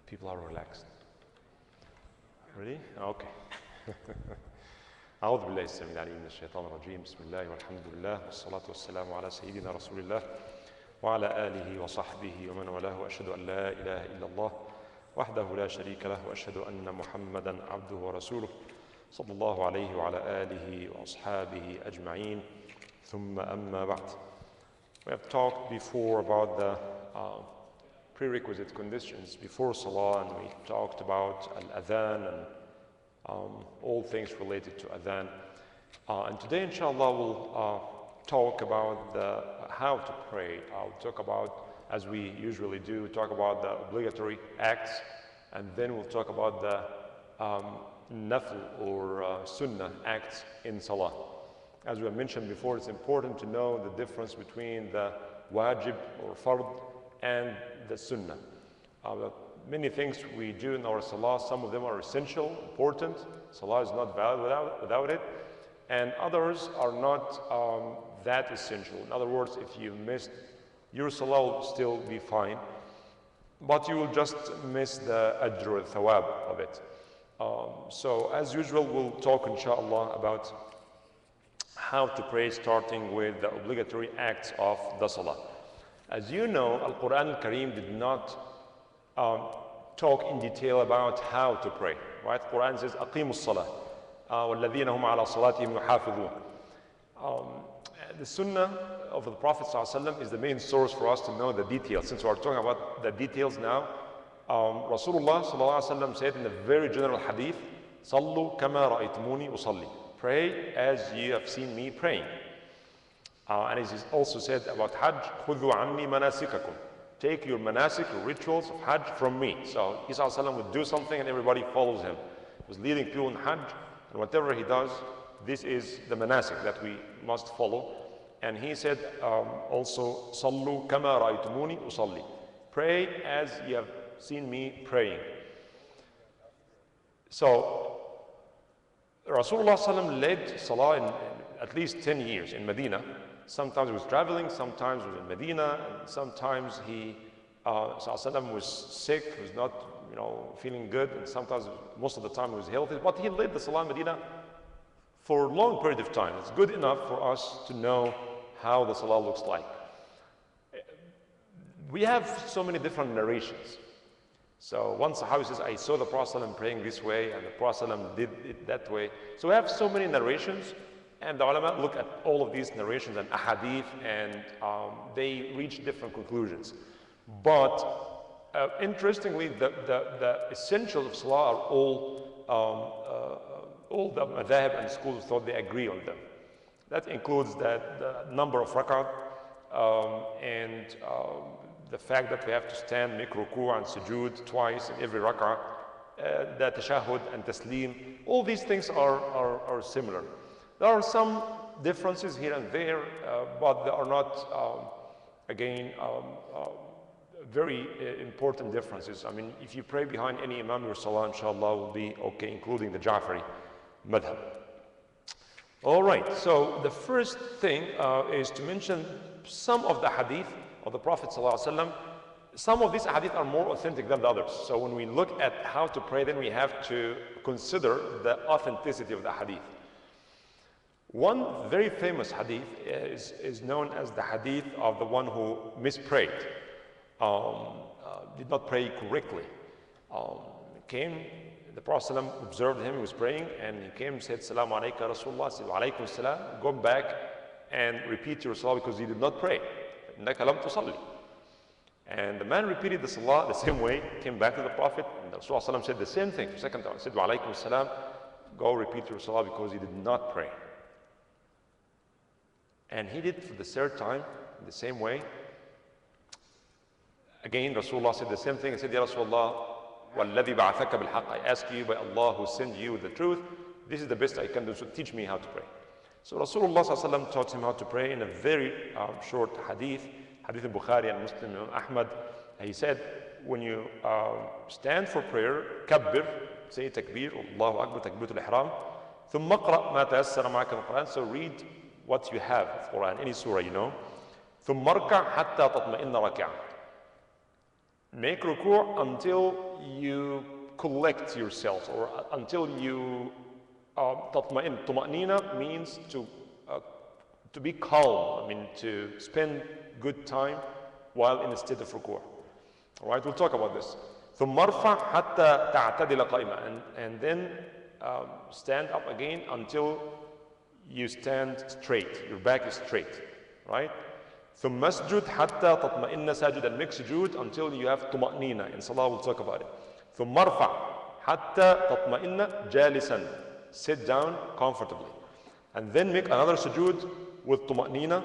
People are relaxed. Ready? Okay. أعوذ بالله السميع العليم من الشيطان الرجيم. بسم الله والحمد لله والصلاة والسلام على سيدنا رسول الله وعلى آله وصحبه ومن والاه، وأشهد أن لا إله إلا الله وحده لا شريك له، وأشهد أن محمدا عبده ورسوله صلى الله عليه وعلى آله وأصحابه أجمعين. ثم أما بعد. We have talked before about the prerequisite conditions before Salah, and we talked about Al-Adhan and all things related to Adhan. And today, inshallah, we'll talk about how to pray. I'll talk about, as we usually do, talk about the obligatory acts, and then we'll talk about the nafl or sunnah acts in Salah. As we have mentioned before, it's important to know the difference between the wajib or fard and the sunnah. Many things we do in our Salah, some of them are essential, important. Salah is not valid without it. And others are not that essential. In other words, if you missed, your Salah will still be fine, but you will just miss the ajr or thawab of it. So as usual, we'll talk inshallah about how to pray, starting with the obligatory acts of the Salah. As you know, Al-Quran Al-Kareem did not talk in detail about how to pray, right? The Quran says, أَقِيمُوا الصَّلَاةِ وَالَّذِينَ هُمْ عَلَى صَلَاتِهِمْ يُحَافِظُونَ. The Sunnah of the Prophet ﷺ is the main source for us to know the details. Since we're talking about the details now, Rasulullah ﷺ said in a very general hadith, صَلُّوا كَمَا رَأَيْتُمُونِي أُصَلِّي. Pray as you have seen me praying. And it is also said about Hajj, خُذُوا عَنِّي مَنَاسِكَكُمْ. Take your manasik, your rituals of Hajj from me. So Isa ﷺ would do something and everybody follows him. He was leading people in Hajj, and whatever he does, this is the manasik that we must follow. And he said also, صَلُّوا كَمَا رَأَيْتُمُونِي أُصَلِّي. Pray as you have seen me praying. So Rasulullah ﷺ led Salah in at least 10 years in Medina. Sometimes he was traveling, sometimes he was in Medina, and sometimes he ﷺ was sick, was not feeling good, and sometimes, most of the time, he was healthy. But he led the Salah in Medina for a long period of time. It's good enough for us to know how the Salah looks like. We have so many different narrations. So one Sahabi says, I saw the Prophet ﷺ praying this way, and the Prophet ﷺ did it that way. So we have so many narrations. And the ulama look at all of these narrations and ahadith, and they reach different conclusions. But interestingly, the essentials of Salah are all the madhab and schools of thought, they agree on them. That includes the number of rakat, and the fact that we have to stand, make ruku' and sujood twice in every rak'ah, the tashahud and taslim. All these things are similar. There are some differences here and there, but they are not, again, very important differences. I mean, if you pray behind any Imam, your Salah, inshallah, will be okay, including the Ja'fari madhab. All right, so the first thing is to mention some of the hadith of the Prophet ﷺ. Some of these hadith are more authentic than the others. So when we look at how to pray, then we have to consider the authenticity of the hadith. One very famous hadith is known as the hadith of the one who misprayed, did not pray correctly. The Prophet ﷺ observed him, he was praying, and he came and said, Salaam alayka Rasulullah, said, wa alaykum salam, go back and repeat your salah because he did not pray. إِنَّكَ لَمْ تُصَلِّ. And the man repeated the salah the same way, came back to the Prophet, and the Rasulullah ﷺ said the same thing. The second time, he said, wa alaykum salam, go repeat your salah because he did not pray. And he did for the third time, in the same way. Again, Rasulullah said the same thing. He said, Ya Rasulullah, وَالَّذِي بَعَثَكَ بِالْحَقِّ, I ask you by Allah who sent you with the truth, this is the best I can do, so teach me how to pray. So Rasulullah ﷺ taught him how to pray in a very short hadith, hadith of Bukhari and Muslim and Ahmad. He said, when you stand for prayer, kabbir, say takbir, Allahu Akbar, takbiratul ihram, ثُمَّ اقْرَأْ مَا تَيَسَّرَ مَعَكَ مِنَ الْقُرْآنِ, so read what you have of Quran, any surah you know. ثُمَّ ارْكَعْ حَتَّى تَطْمَئِنَّ رَكِعًا. make ruku' until you collect yourself, or until you tatma'in. Tuma'nina means to be calm, I mean to spend good time while in a state of ruku'. All right, we'll talk about this. ثم ارفع حتى تعتدل قائمة, and then stand up again until you stand straight, your back is straight, right? ثم اسجد حتى تطمئن ساجدا, make sujood until you have طمأنينة. In Salah we'll talk about it. ثم ارفع حتى تطمئن جالسا, sit down comfortably, and then make another sujood with طمأنينة.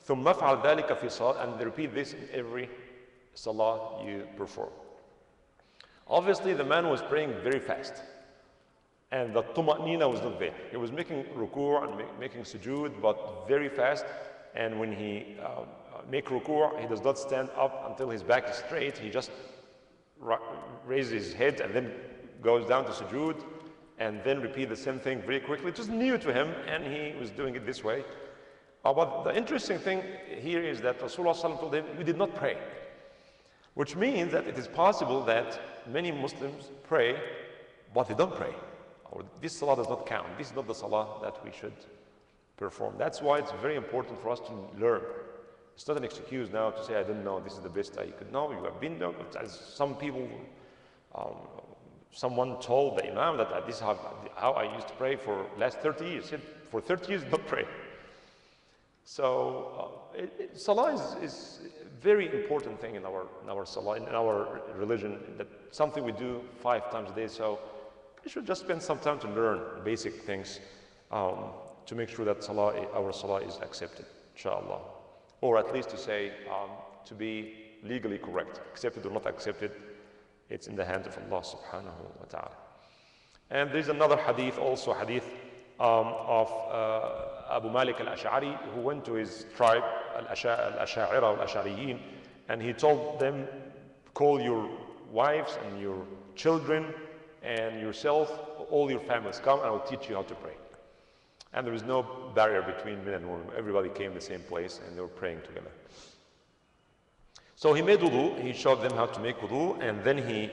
ثم افعل ذلك في صلاة, and repeat this in every Salah you perform. Obviously the man was praying very fast, and the tuma'nina was not there. He was making ruku' and making sujood, but very fast. And when he make ruku', he does not stand up until his back is straight. He just raises his head and then goes down to sujood, and then repeat the same thing very quickly. It was new to him, and he was doing it this way. But the interesting thing here is that Rasulullah told him, "We did not pray," which means that it is possible that many Muslims pray, but they don't pray. Or this salah does not count. This is not the salah that we should perform. That's why it's very important for us to learn. It's not an excuse now to say, I don't know, this is the best I could know. You have been there. As some people, someone told the Imam that this is how I used to pray for the last 30 years. He said, for 30 years, don't pray. So salah is a very important thing in our salah, in our religion, that something we do 5 times a day. So we should just spend some time to learn basic things to make sure that our salah is accepted, inshallah. Or at least to say, to be legally correct. Accepted or not accepted, it's in the hands of Allah subhanahu wa ta'ala. And there's another hadith, also hadith of Abu Malik al-Ash'ari, who went to his tribe, al-Ash'a'ira al-Ash'ariyin, and he told them, call your wives and your children and yourself, all your families, come and I will teach you how to pray. And there was no barrier between men and women. Everybody came to the same place and they were praying together. So he made wudu, he showed them how to make wudu, and then he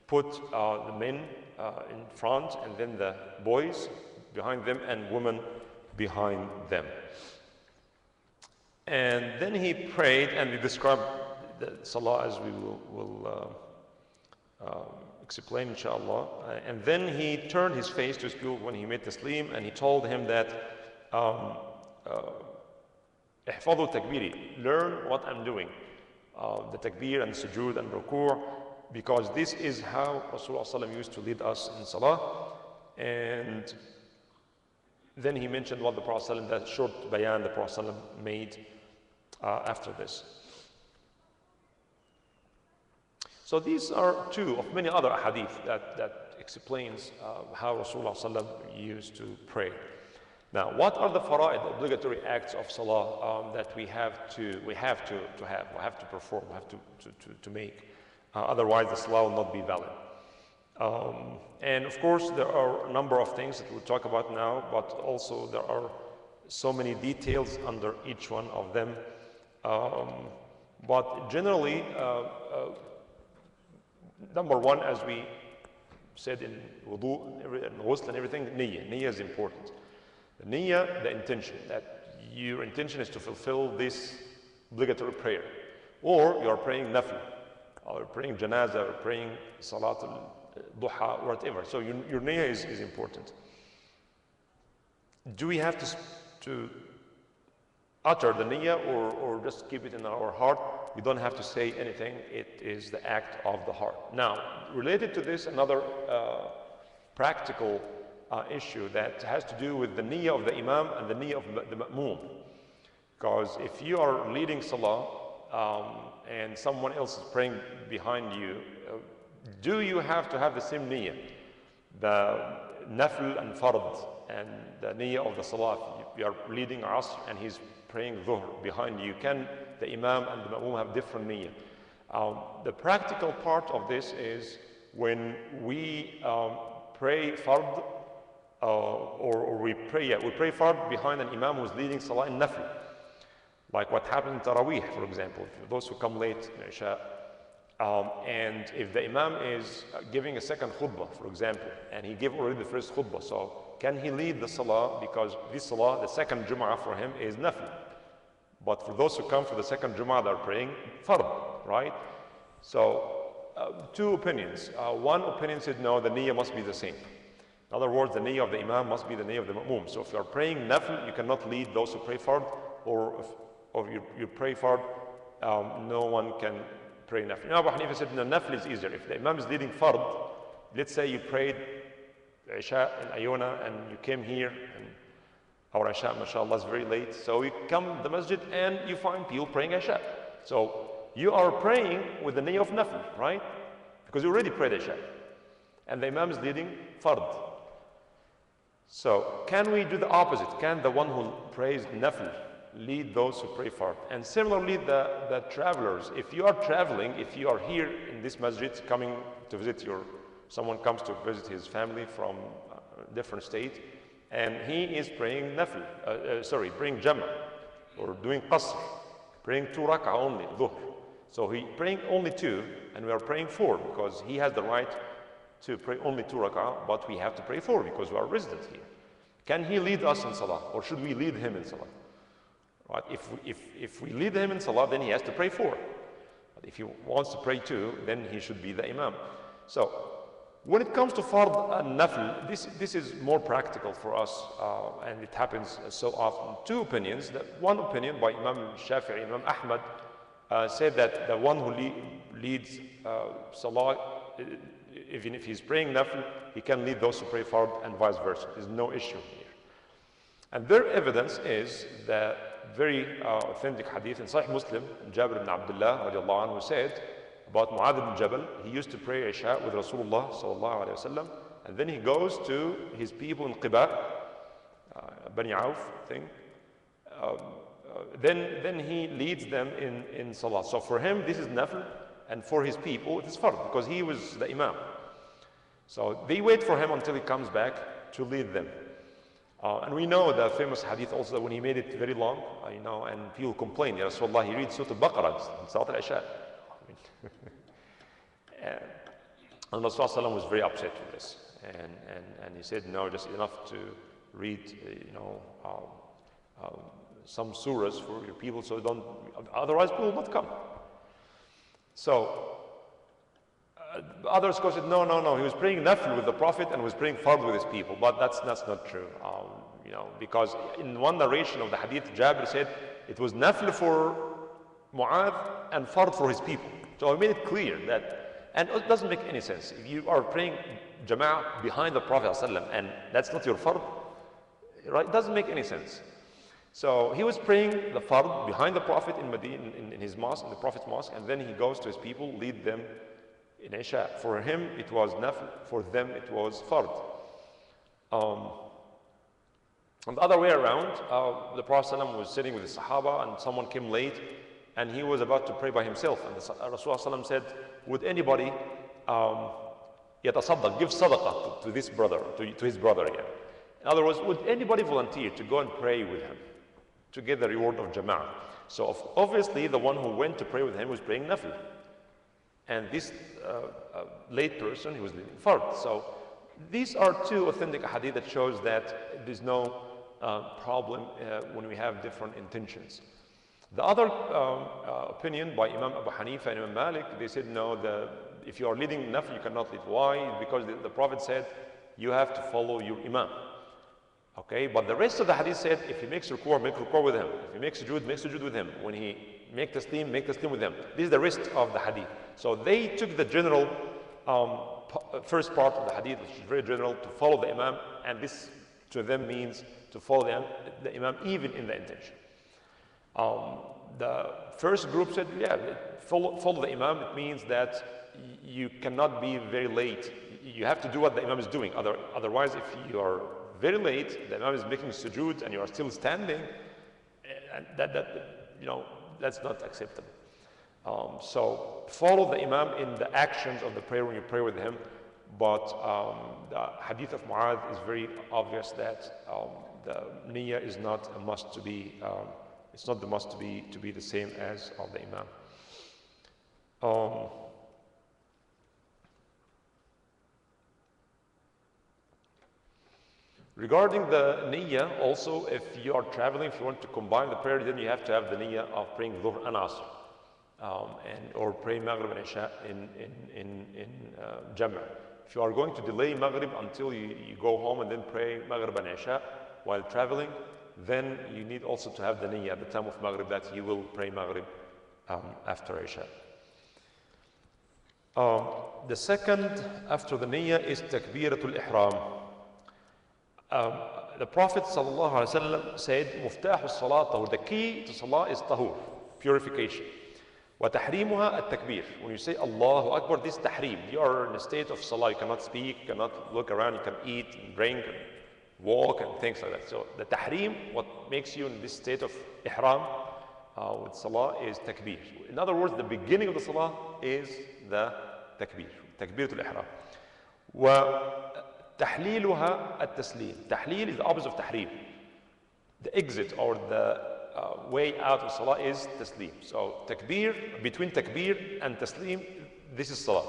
put the men in front, and then the boys behind them, and women behind them. And then he prayed, and we described the salah as we will explain, inshallah. And then he turned his face to his people when he made taslim, and he told him that ihfadhu takbiri, learn what I'm doing, the takbir and sujood and ruku', because this is how Rasulullah used to lead us in salah. And then he mentioned what the Prophet, that short bayan the Prophet made after this. So these are 2 of many other hadith that explains how Rasulullah used to pray. Now, what are the fara'id, obligatory acts of salah that we have to perform, we have to make? Otherwise, the salah will not be valid. And of course, there are a number of things that we'll talk about now, but also there are so many details under each one of them. But generally, number 1, as we said in wudu and ghusl and everything, niyyah. Niyyah is important. The niyyah, the intention, that your intention is to fulfill this obligatory prayer. Or you are praying nafl, or praying janazah, or praying salat al-duha, whatever. So your niyyah is important. Do we have to utter the niyyah or just keep it in our heart? We don't have to say anything. It is the act of the heart. Now, related to this, another practical issue that has to do with the niyyah of the imam and the niyyah of the ma'moom. Because if you are leading salah and someone else is praying behind you, do you have to have the same niyyah? The nafl and fard and the niyyah of the salah. If you are leading asr and he's praying dhuhr behind you, can the imam and the ma'moom have different niyyah? The practical part of this is when we pray fard, or we pray fard behind an imam who's leading salah in nafl. Like what happened in Taraweeh, for example. For those who come late in Isha, And if the Imam is giving a second khutbah, for example, and he gave already the first khutbah, so can he lead the salah? Because this salah, the second Jum'ah for him is nafl. But for those who come for the second Jum'ah, they're praying fard, right? So two opinions. One opinion said no, the niyyah must be the same. In other words, the niyyah of the Imam must be the niyyah of the ma'mum. So if you're praying nafl, you cannot lead those who pray fard, or if you pray fard, no one can pray nafl. Imam Abu Hanifa said, no, nafl is easier. If the Imam is leading fard, let's say you prayed Isha in Ayuna and you came here, and our Isha, mashallah, is very late. So you come to the masjid and you find people praying Isha. So you are praying with the niyyah of nafl, right? Because you already prayed Isha. And the Imam is leading fard. So can we do the opposite? Can the one who prays nafl lead those who pray fard? And similarly, the travelers, if you are traveling, if you are here in this masjid coming to visit someone comes to visit his family from a different state, and he is praying nafl, praying jama, or doing qasr, praying 2 rak'ah only, dhuhr. So he praying only 2, and we are praying 4, because he has the right to pray only 2 rak'ah, but we have to pray 4 because we are residents here. Can he lead us in salah, or should we lead him in salah? Right? If we lead him in salah, then he has to pray 4. But if he wants to pray 2, then he should be the imam. So when it comes to fard and nafl, this is more practical for us, and it happens so often. Two opinions. One opinion by Imam Shafi'i, Imam Ahmad, said that the one who leads salah, even if he's praying nafl, he can lead those who pray fard, and vice versa. There's no issue here. And their evidence is the very authentic hadith in Sahih Muslim, Jabir ibn Abdullah radiallahu anhu said about Mu'adh ibn Jabal. He used to pray Isha with Rasulullah sallallahu alayhi wa sallam, and then he goes to his people in Qiba, Bani Auf thing. Then he leads them in salah. So for him, this is nafl, and for his people, it is fard, because he was the imam. So they wait for him until he comes back to lead them. And we know the famous hadith also that when he made it very long, and people complain, Ya Rasulullah, he reads Surah Al-Baqarah in Salat al-Isha. And Rasulullah was very upset with this. And he said, no, just enough to read, some surahs for your people, so otherwise people will not come. So others said, no, he was praying nafl with the Prophet and was praying fard with his people, but that's not true. Because in one narration of the hadith, Jabir said it was nafl for Mu'adh and fard for his people. So I made it clear that, and it doesn't make any sense. If you are praying jama'ah behind the Prophet ﷺ, and that's not your fard, right? It doesn't make any sense. So he was praying the fard behind the Prophet in Medina, in his mosque, in the Prophet's mosque, and then he goes to his people, lead them in Isha. For him, it was nafl. For them, it was fard. On the other way around, the Prophet ﷺ was sitting with the Sahaba, and someone came late, and he was about to pray by himself. And the Rasulullah ﷺ said, would anybody yatasaddaq, give sadaqah to this brother, to his brother again? In other words, would anybody volunteer to go and pray with him to get the reward of jama'ah? So obviously, the one who went to pray with him was praying nafl. And this late person, he was leading fard. So these are two authentic hadith that shows that there's no problem when we have different intentions. The other opinion by Imam Abu Hanifa and Imam Malik, they said no, if you are leading nafl, you cannot lead. Why? Because the Prophet said you have to follow your imam. Okay, but the rest of the hadith said if he makes ruku', make ruku' with him. If he makes sujood, make sujood with him. When he make taslim with him. This is the rest of the hadith. So they took the general first part of the hadith, which is very general, to follow the imam, and this to them means to follow the imam even in the intention. The first group said, yeah, follow the imam. It means that you cannot be very late. You have to do what the imam is doing. Otherwise, if you are very late, the imam is making sujood and you are still standing, and that's not acceptable. So follow the imam in the actions of the prayer when you pray with him. But the hadith of Mu'adh is very obvious that the niyyah is not a must to be. It's not the must to be the same as of the imam. Regarding the niyyah, also, if you are traveling, if you want to combine the prayer, then you have to have the niyyah of praying Dhuhr and Asr, or praying Maghrib and Isha in Jama'. If you are going to delay Maghrib until you go home and then pray Maghrib and Isha while traveling, then you need also to have the niyyah at the time of Maghrib that you will pray Maghrib after Isha. The second after the niyyah is Takbiratul Ihram. The Prophet ﷺ said, Muftahu salat tahur. The key to salah is tahur, purification. Wa tahrimuha at-takbir. When you say Allahu Akbar, this tahrim. You are in a state of salah. You cannot speak, you cannot look around, you can eat and drink and walk and things like that. So the tahrim, what makes you in this state of ihram with salah is takbir. In other words, the beginning of the salah is the takbir, takbiratul ihram. Wa tahliluha at-taslim. Tahleel is the opposite of tahrim. The exit or the way out of salah is taslim. So takbir, between takbir and taslim, this is salah.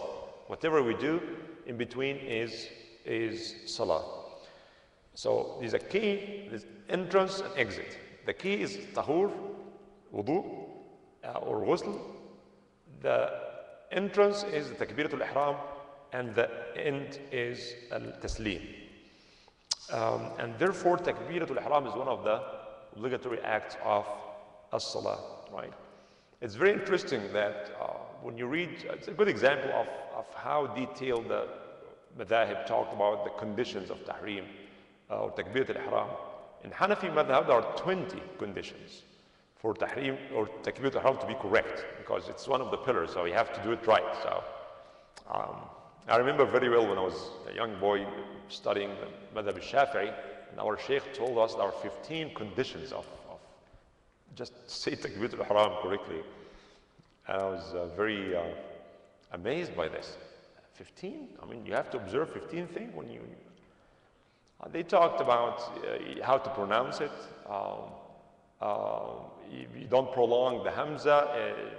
Whatever we do in between is salah. So there's a key, there's entrance and exit. The key is tahur, wudu, or ghusl. The entrance is the takbiratul ihram, and the end is al-taslim. And therefore, takbiratul ihram is one of the obligatory acts of as-salah, right? It's very interesting that when you read, it's a good example of how detailed the madhahib talked about the conditions of tahrim or takbirat al-ihram. In Hanafi madhab, there are 20 conditions for tahrim or takbirat al-ihram to be correct, because it's one of the pillars, so you have to do it right. So I remember very well when I was a young boy studying the madhab al-Shafi'i, and our sheikh told us there are 15 conditions of just say takbirat al-ihram correctly. And I was very amazed by this. 15? I mean, you have to observe 15 things when you... they talked about how to pronounce it. You don't prolong the hamza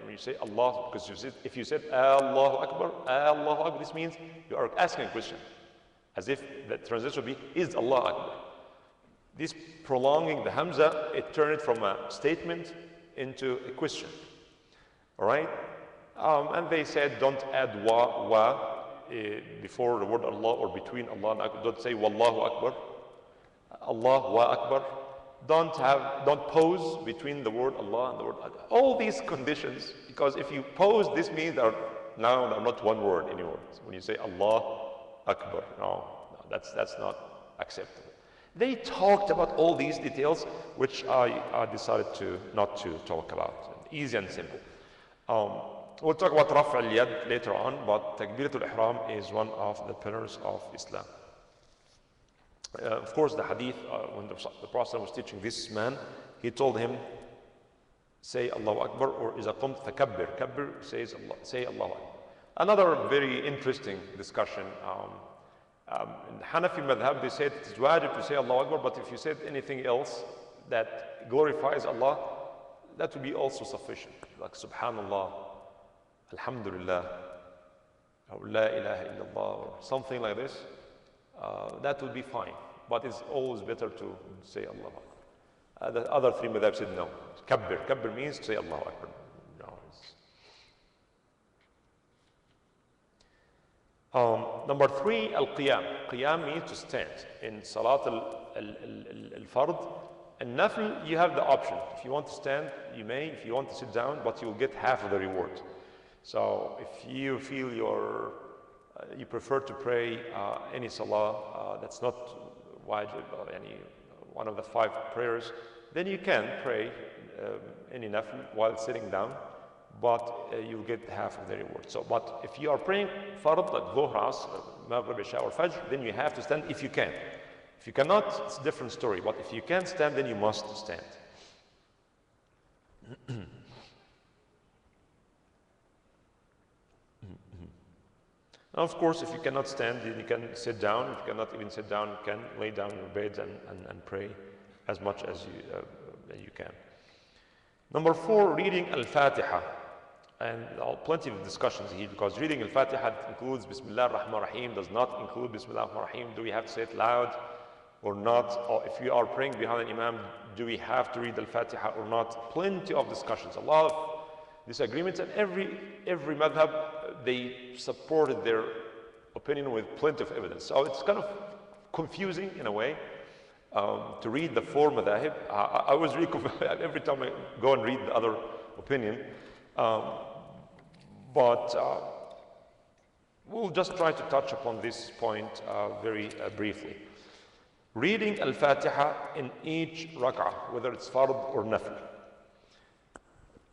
when you say Allah, because if you said Allahu Akbar, this means you are asking a question, as if the translation would be, is Allah Akbar? This prolonging the hamza, it turned it from a statement into a question. All right? And they said, don't add wa before the word Allah or between Allah and Akbar. Don't say Wallahu Akbar, Allah wa Akbar. Don't pause between the word Allah and the word Akbar. All these conditions, because if you pause, this means they're not one word anymore. So when you say Allah Akbar, no, that's not acceptable. They talked about all these details, which I decided not to talk about. Easy and simple. We'll talk about Raf' al-Yad later on, but Takbiratul Ihram is one of the pillars of Islam. Of course, the hadith, when the Prophet was teaching this man, he told him, say Allahu Akbar, or إِذَا قُمْتَ فَكَبِّرْ. Kabbir says say Allahu Akbar. Another very interesting discussion. In Hanafi madhab, they said it's wajib to say Allahu Akbar, but if you said anything else that glorifies Allah, that would be also sufficient. Like Subhanallah, Alhamdulillah, or La ilaha illallah, or something like this. That would be fine. But it's always better to say Allahu Akbar. The other three madhab said no. Kabbir. Kabbir means say Allahu Akbar. Number 3, al-qiyam. Qiyam means to stand. In Salat al-Fard and Nafl, you have the option. If you want to stand, you may. If you want to sit down, but you will get half of the reward. So if you feel you prefer to pray any Salah that's not wajib or any one of the 5 prayers, then you can pray any Nafl while sitting down, but you'll get half of the reward. So, but if you are praying Fard, like Dhuhr, Asr, Maghrib, Isha, or Fajr, then you have to stand if you can. If you cannot, it's a different story. But if you can't stand, then you must stand. Now, of course, if you cannot stand, then you can sit down. If you cannot even sit down, you can lay down in your bed and pray as much as you can. Number 4, reading Al-Fatiha. And plenty of discussions here, because reading Al-Fatiha includes Bismillah ar-Rahman ar-Rahim, does not include Bismillah ar-Rahman ar-Rahim. Do we have to say it loud? or not? Or if we are praying behind an imam, do we have to read al-Fatiha or not? Plenty of discussions, a lot of disagreements, and every madhab, they supported their opinion with plenty of evidence. So it's kind of confusing in a way to read the four madhahib. I was really confused every time I go and read the other opinion. But we'll just try to touch upon this point very briefly. Reading al-Fatiha in each rak'ah, whether it's fard or nafl.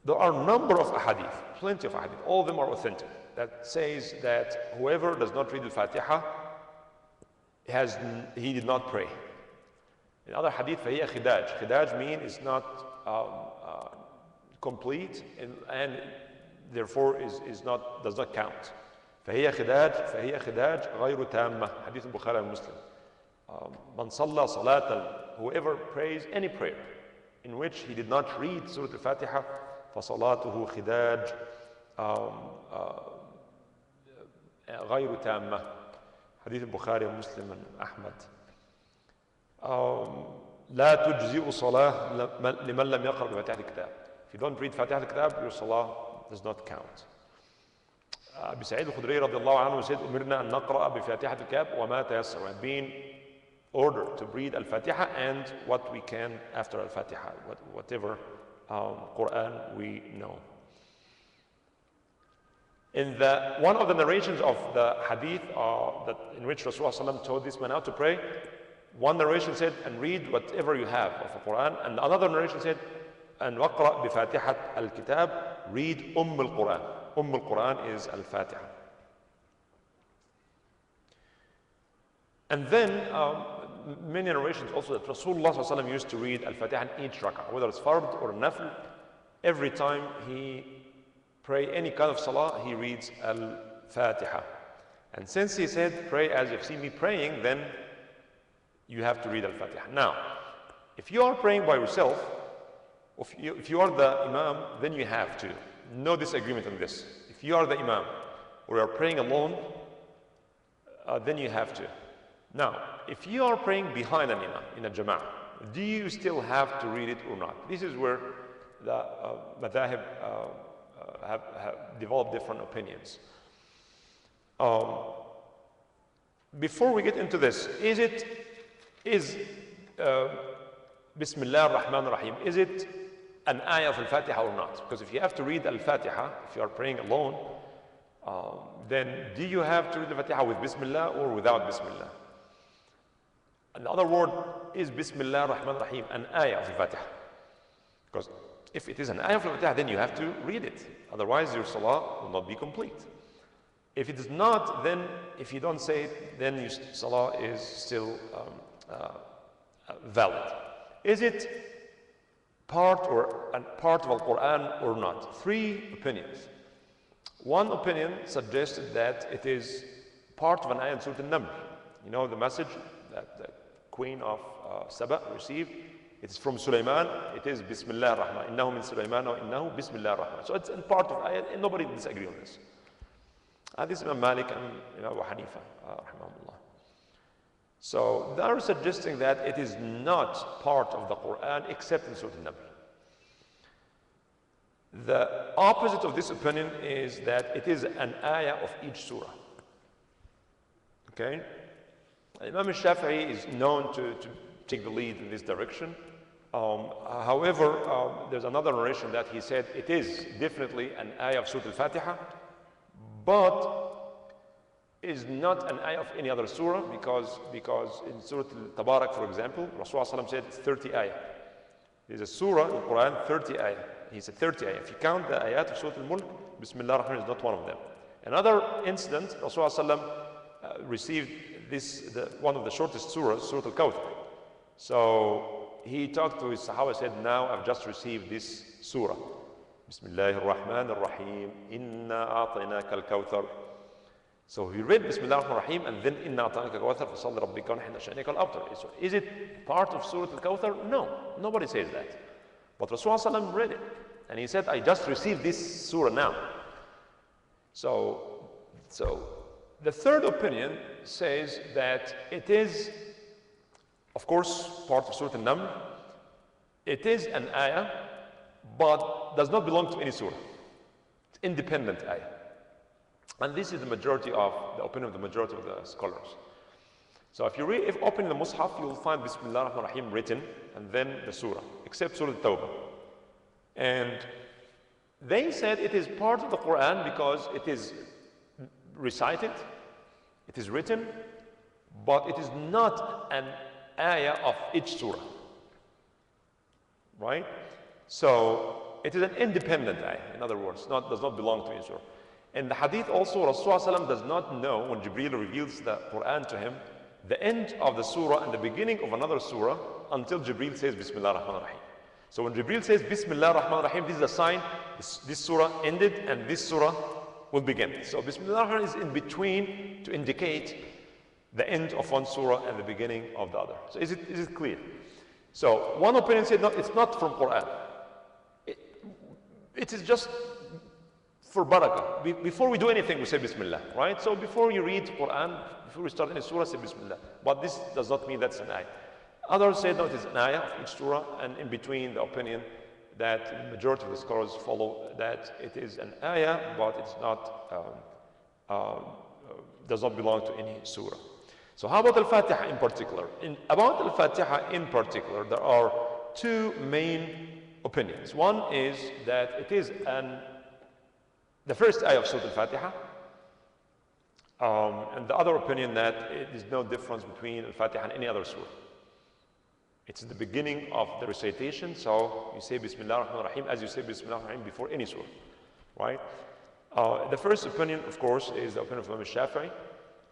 There are a number of ahadith, plenty of ahadith, all of them are authentic, that says that whoever does not read al-Fatiha, he did not pray. In other hadith, فَهِيَ خِدَاج. Khidaj means it's not complete and therefore does not count. فَهِيَ خِدَاج غَيْرُ تَامَّةٍ. Hadith al-Bukhari and Muslim. Man salla salatan, whoever prays any prayer in which he did not read Surah Al-Fatiha, فَصَلَاتُهُ خِدَاج غَيْرُ تَامَّةٍ. Hadith al-Bukhari and Muslim and Ahmad. لا تجزئ صلاة لمن لم يقرأ بفاتحة الكتاب. If you don't read Fatiha al-Kitab, your salah does not count. Abu Sa'id al-Khudri radiallahu anhu said, أمرنا أن نقرأ بفاتحة الكتاب وما تيسر. We have been ordered to read al-Fatiha and what we can after al-Fatiha, whatever Quran we know. In one of the narrations of the hadith in which Rasulullah told this man how to pray, one narration said, and read whatever you have of the Quran, and another narration said, and waqra bi fatihat al-kitab, read al-Quran. Al-Quran is al-Fatiha. And then many narrations also that Rasulullah used to read al-Fatiha in each rak'ah, whether it's fard or nafl. Every time he pray any kind of salah, he reads al-Fatiha. And since he said, pray as you've seen me praying, then you have to read al-Fatiha. Now, if you are praying by yourself, if you are the imam, then you have to. No disagreement on this. If you are the imam or you are praying alone, then you have to. Now, if you are praying behind an imam in a jama'ah, do you still have to read it or not? This is where the madhahib have developed different opinions. Before we get into this, is Bismillah ar-Rahman ar-Rahim, is it an ayah of al-Fatiha or not? Because if you have to read al-Fatiha, if you are praying alone, then do you have to read al-Fatiha with Bismillah or without Bismillah? Another word, is Bismillah ar-Rahman ar-Rahim an ayah of al-Fatiha? Because if it is an ayah of al-Fatiha, then you have to read it. Otherwise, your salah will not be complete. If it is not, then if you don't say it, then your salah is still valid. Is it part of Al-Quran or not? Three opinions. One opinion suggested that it is part of an ayah in Surah Al-Naml. You know the message that the queen of Saba received? It is from Sulaiman. It is Bismillah ar-Rahman. Innahu min Sulaiman wa innahu Bismillah ar-Rahman. So it's in part of ayah, and nobody disagrees on this. This is Imam Malik and Abu Hanifa, rahimahullah. So they are suggesting that it is not part of the Quran except in Surah Al-Naml. The opposite of this opinion is that it is an ayah of each surah. Okay? Imam al-Shafi'i is known to take the lead in this direction. However, there's another narration that he said it is definitely an ayah of Surah Al-Fatiha, but is not an ayah of any other surah because in Surah Al-Tabarak, for example, Rasulullah said it's 30 ayah. There's a surah in the Quran, 30 ayah. He said 30 ayah. If you count the ayat of Surah Al-Mulk, Bismillah ar-Rahman is not one of them. Another incident, Rasulullah received one of the shortest surahs, Surah Al-Kawthar. So he talked to his Sahaba, said, now I've just received this surah. Bismillah ar-Rahman ar-Rahim, inna a'tainaka al-Kawthar. So he read Bismillah ar-Rahman ar-Rahim and then inna a'tainaka al-Kawthar fasalli rabbika wanhar sha'nika al-abtar. So is it part of Surah Al-Kawthar? No, nobody says that. But Rasulullah read it and he said, I just received this surah now. So the third opinion says that it is of course, part of Surah Al-Naml. It is an ayah, but does not belong to any surah. It's independent ayah. And this is the majority of the opinion of the majority of the scholars. So if you open the Mus'haf, you will find Bismillah ar-Rahman ar-Rahim written, and then the surah, except Surah Tawbah. And they said it is part of the Quran because it is recited, it is written, but it is not an ayah of each surah. Right? So it is an independent ayah, in other words, does not belong to each surah. In the hadith also, Rasulullah does not know, when Jibreel reveals the Quran to him, the end of the surah and the beginning of another surah until Jibreel says Bismillah ar-Rahman ar-Rahim. So when Jibreel says Bismillah ar-Rahman ar-Rahim, this is a sign this surah ended and this surah will begin. So Bismillah ar-Rahman is in between to indicate the end of one surah and the beginning of the other. So is it clear? So one opinion said no, it's not from Quran. It is just for barakah. Before we do anything, we say Bismillah, right? So before you read Quran, before we start any surah, say Bismillah. But this does not mean that's an ayah. Others say no, it is an ayah of each surah, and in between the opinion that the majority of the scholars follow that it is an ayah, but it's not, does not belong to any surah. So how about Al-Fatiha in particular? About Al-Fatiha in particular, there are two main opinions. One is that it is the first ayah of Surah Al-Fatiha, and the other opinion that it is no difference between Al-Fatiha and any other surah. It's the beginning of the recitation, so you say Bismillah ar-Rahman ar-Rahim as you say Bismillah ar-Rahman ar-Rahim before any surah, right? The first opinion, of course, is the opinion of Imam Shafi'i,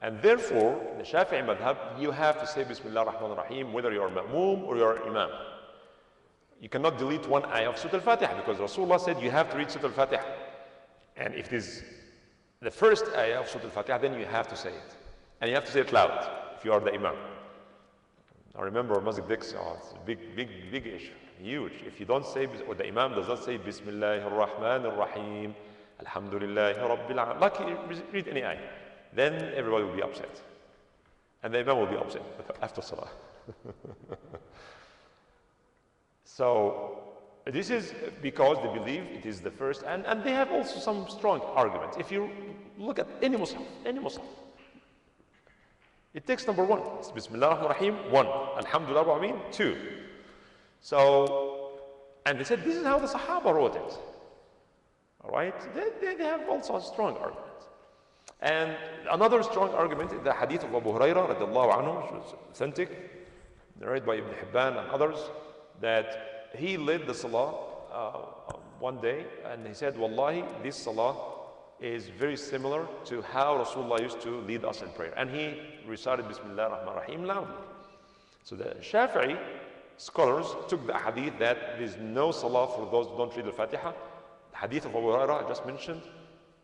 and therefore, the Shafi'i madhab, you have to say Bismillah ar-Rahman ar-Rahim whether you're ma'moom or you're imam. You cannot delete one ayah of Surah Al-Fatiha because Rasulullah said you have to read Surah Al-Fatiha. And if it is the first ayah of Surah Al-Fatiha, then you have to say it. And you have to say it loud if you are the imam. I remember Masjid Dix, it's a big issue, huge. If you don't say, or the imam does not say Bismillahir Rahmanir Rahim, Alhamdulillahi Rabbil Alamin, like you read any ayah, then everybody will be upset. And the imam will be upset after Salah. So this is because they believe it is the first, and they have also some strong arguments. If you look at any Muslim, it takes number one. It's Bismillah ar-Rahman ar-Rahim, 1. Alhamdulillah Rabbil Alamin, 2. So, and they said this is how the Sahaba wrote it. All right? They have also a strong argument. And another strong argument is the hadith of Abu Hurairah radiallahu anhu, which was authentic, narrated by Ibn Hibban and others, that he led the Salah one day, and he said, Wallahi, this Salah is very similar to how Rasulullah used to lead us in prayer. And he recited Bismillah ar-Rahman ar-Rahim loudly. So the Shafi'i scholars took the hadith that there is no salah for those who don't read Al-Fatiha, the hadith of Abu Hurairah I just mentioned,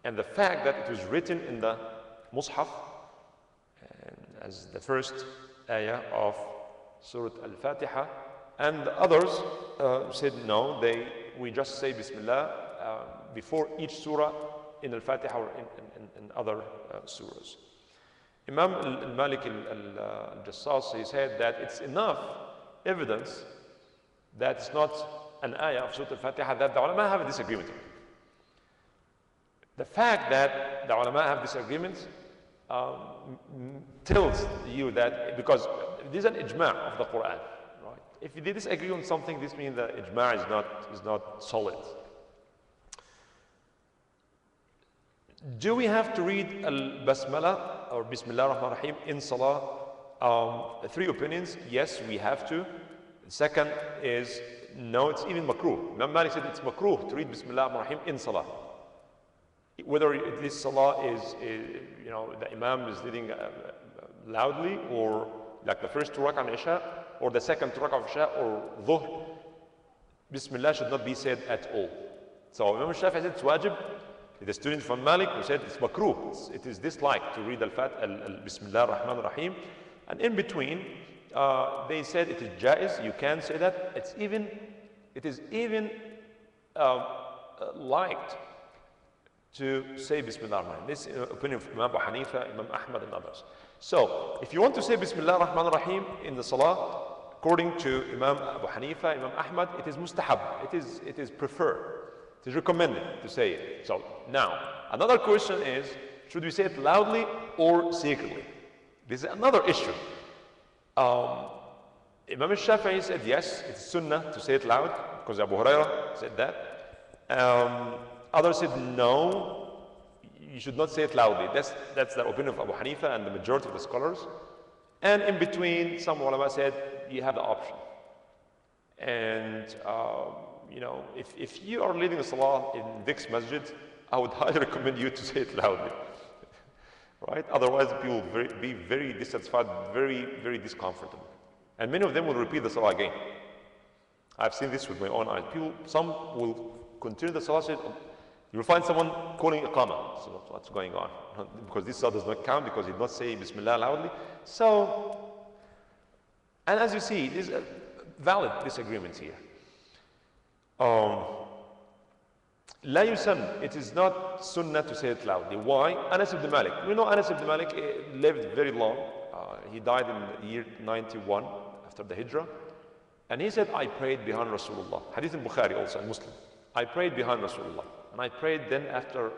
and the fact that it was written in the Mus'haf as the first ayah of Surah Al-Fatiha. And the others said no, we just say Bismillah before each surah in Al-Fatiha or in other surahs. Imam al-Malik al-Jassas, he said that it's enough evidence that it's not an ayah of Surah Al-Fatiha that the ulama have a disagreement on. The fact that the ulama have disagreements tells you that, because this is an ijma' of the Quran, right? If they disagree on something, this means that ijma' is not solid. Do we have to read Al-Basmala or Bismillah ar-Rahman ar-Rahim in Salah? 3 opinions. Yes, we have to. The second is no, it's even makruh. Imam Malik said it's makruh to read Bismillah ar-Rahman ar-Rahim in Salah. Whether this Salah is the Imam is leading loudly, or like the first 2 rak'ah of Isha, or the second 2 rak'ah of Isha, or Dhuhr, Bismillah should not be said at all. So Imam Shafi'i said it's wajib. The student from Malik who said it's makruh, it is disliked to read Bismillah ar-Rahman ar-Rahim. And in between, they said it is jaiz, you can say that. It is even liked to say Bismillah ar-Rahman. This is the opinion of Imam Abu Hanifa, Imam Ahmad and others. So, if you want to say Bismillah ar-Rahman ar-Rahim in the Salah, according to Imam Abu Hanifa, Imam Ahmad, it is mustahab, it is preferred, it is recommended to say it. So now, another question is, should we say it loudly or secretly? This is another issue. Imam al-Shafi'i said yes, it's sunnah to say it loud, because Abu Hurairah said that. Others said no, you should not say it loudly. That's the opinion of Abu Hanifa and the majority of the scholars. And in between, some ulama said you have the option. And you know, if you are leading a salah in this masjid, I would highly recommend you to say it loudly. Right? Otherwise, people will be very dissatisfied, very, very discomfortable. And many of them will repeat the salah again. I've seen this with my own eyes. Some will continue the salah, you'll find someone calling iqamah. So what's going on? Because this salah does not count because he did not say Bismillah loudly. So, and as you see, there's a valid disagreement here. La yusan, it is not sunnah to say it loudly. Why? Anas ibn Malik. We know Anas ibn Malik lived very long. He died in the year 91 after the Hijrah. And he said, I prayed behind Rasulullah. Hadith in Bukhari also, and Muslim. I prayed behind Rasulullah. And I prayed then after,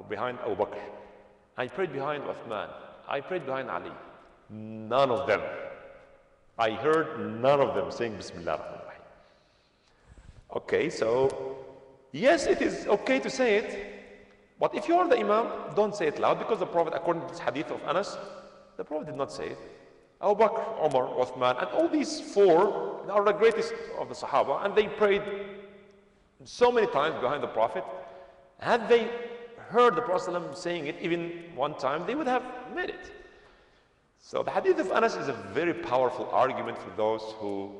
behind Abu Bakr. I prayed behind Uthman. I prayed behind Ali. None of them. I heard none of them saying Bismillah. Okay, so yes, it is okay to say it, but if you are the Imam, don't say it loud, because the Prophet, according to this hadith of Anas, the Prophet did not say it. Abu Bakr, Umar, Uthman, and all these four are the greatest of the Sahaba, and they prayed so many times behind the Prophet. Had they heard the Prophet saying it even one time, they would have made it. So the hadith of Anas is a very powerful argument for those who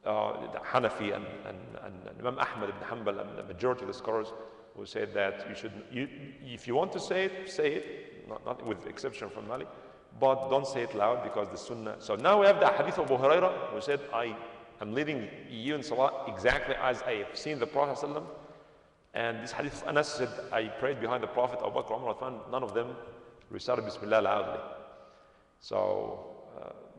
the Hanafi and Imam Ahmad ibn Hanbal and the majority of the scholars who said that if you want to say it, not with the exception from Malik, but don't say it loud because the sunnah. So now we have the hadith of Abu Hurairah who said, I am leading you in salah exactly as I have seen the Prophet ﷺ. And this hadith of Anas said, I prayed behind the Prophet, Abu Bakr, Umar, Uthman, none of them recited Bismillah loudly. So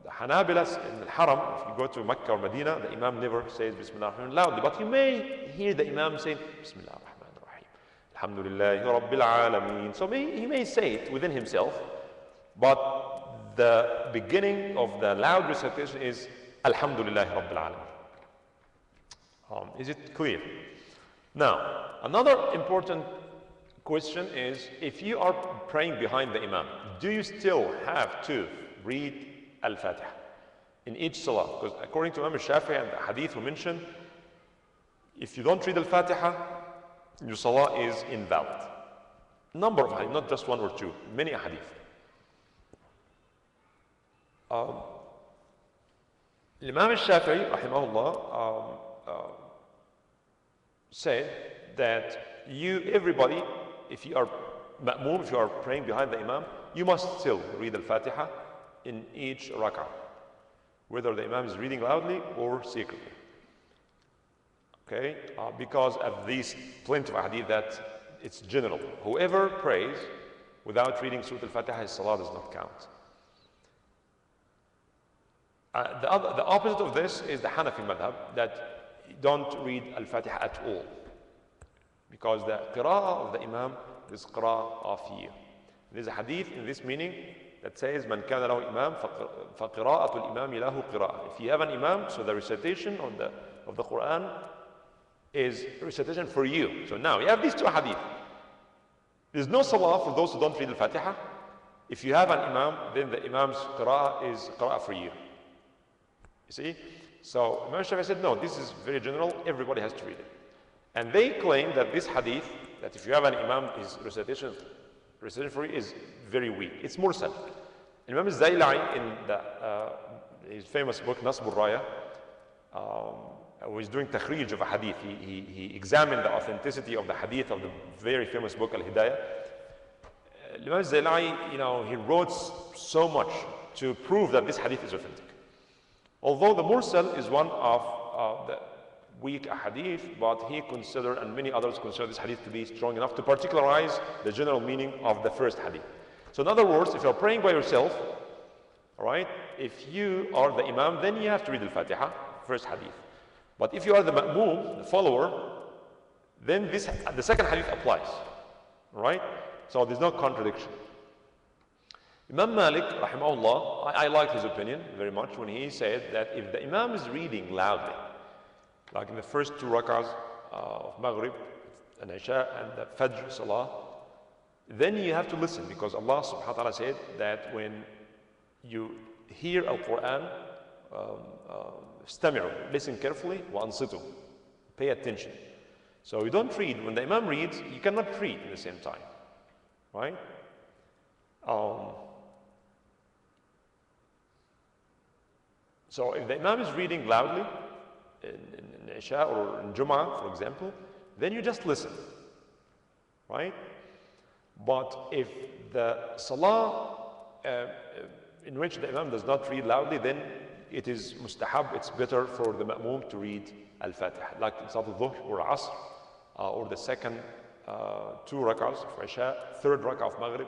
the Hanabilas in the Haram, if you go to Mecca or Medina, the Imam never says Bismillah loudly, but you may hear the Imam saying Bismillah ar-Rahman ar-Rahim, Alhamdulillahi Rabbil Alameen. So he may say it within himself, but the beginning of the loud recitation is Alhamdulillahi Rabbil Alameen. Is it clear? Now, another important question is, if you are praying behind the Imam, do you still have to read Al-Fatiha in each salah? Because according to Imam Shafi'i and the hadith we mentioned, if you don't read Al-Fatiha, your salah is invalid. Number of hadith, not just one or two, many hadith. Imam Shafi'i, rahimahullah, said that everybody, if you are ma'moom, if you are praying behind the Imam, you must still read Al-Fatiha in each rak'ah, whether the Imam is reading loudly or secretly. Okay, because of these plenty of hadith that it's general. Whoever prays without reading Surah Al-Fatiha, his salah does not count. The opposite of this is the Hanafi madhab, that don't read Al-Fatiha at all, because the qira'ah of the Imam is qira'ah of you. There's a hadith in this meaning that says, Man kana lahu imam, faqira'atul imami lahu qira'ah. If you have an imam, so the recitation of the Quran is recitation for you. So now, you have these two hadith. There's no salah for those who don't read Al-Fatiha. If you have an imam, then the imam's qira'ah is qira'ah for you. You see? So Imam Shafi'i said, no, this is very general, everybody has to read it. And they claim that this hadith, that if you have an imam, his recitation for you is very weak. It's mursal. Imam al-Zaylai, in his famous book, Nasb al-Raya, was doing takhrij of a hadith. He examined the authenticity of the hadith of the very famous book, Al-Hidayah. Imam al-Zaylai, he wrote so much to prove that this hadith is authentic. Although the mursal is one of the weak hadith, but he considered, and many others consider this hadith to be strong enough to particularize the general meaning of the first hadith. So in other words, if you're praying by yourself, All right? If you are the Imam, then you have to read Al-Fatiha, first hadith. But if you are the Ma'moom, the follower, then the second hadith applies. All right? So there's no contradiction. Imam Malik, rahimahullah, I like his opinion very much when he said that if the Imam is reading loudly, like in the first 2 rak'ahs of Maghrib and Isha and the Fajr Salah, then you have to listen, because Allah subhanahu wa ta'ala said that when you hear Al-Quran, استمعوا, listen carefully, وأنصتوا, pay attention. So you don't read. When the Imam reads, you cannot read at the same time, right? So if the Imam is reading loudly in Isha or in Jum'ah, for example, then you just listen, right? But if the Salah in which the Imam does not read loudly, then it is mustahab, it's better for the Ma'moom to read Al-Fatiha, like in Salat al-Dhuhr or Asr, or the second 2 rak'ahs of Isha, 3rd rak'ah of Maghrib.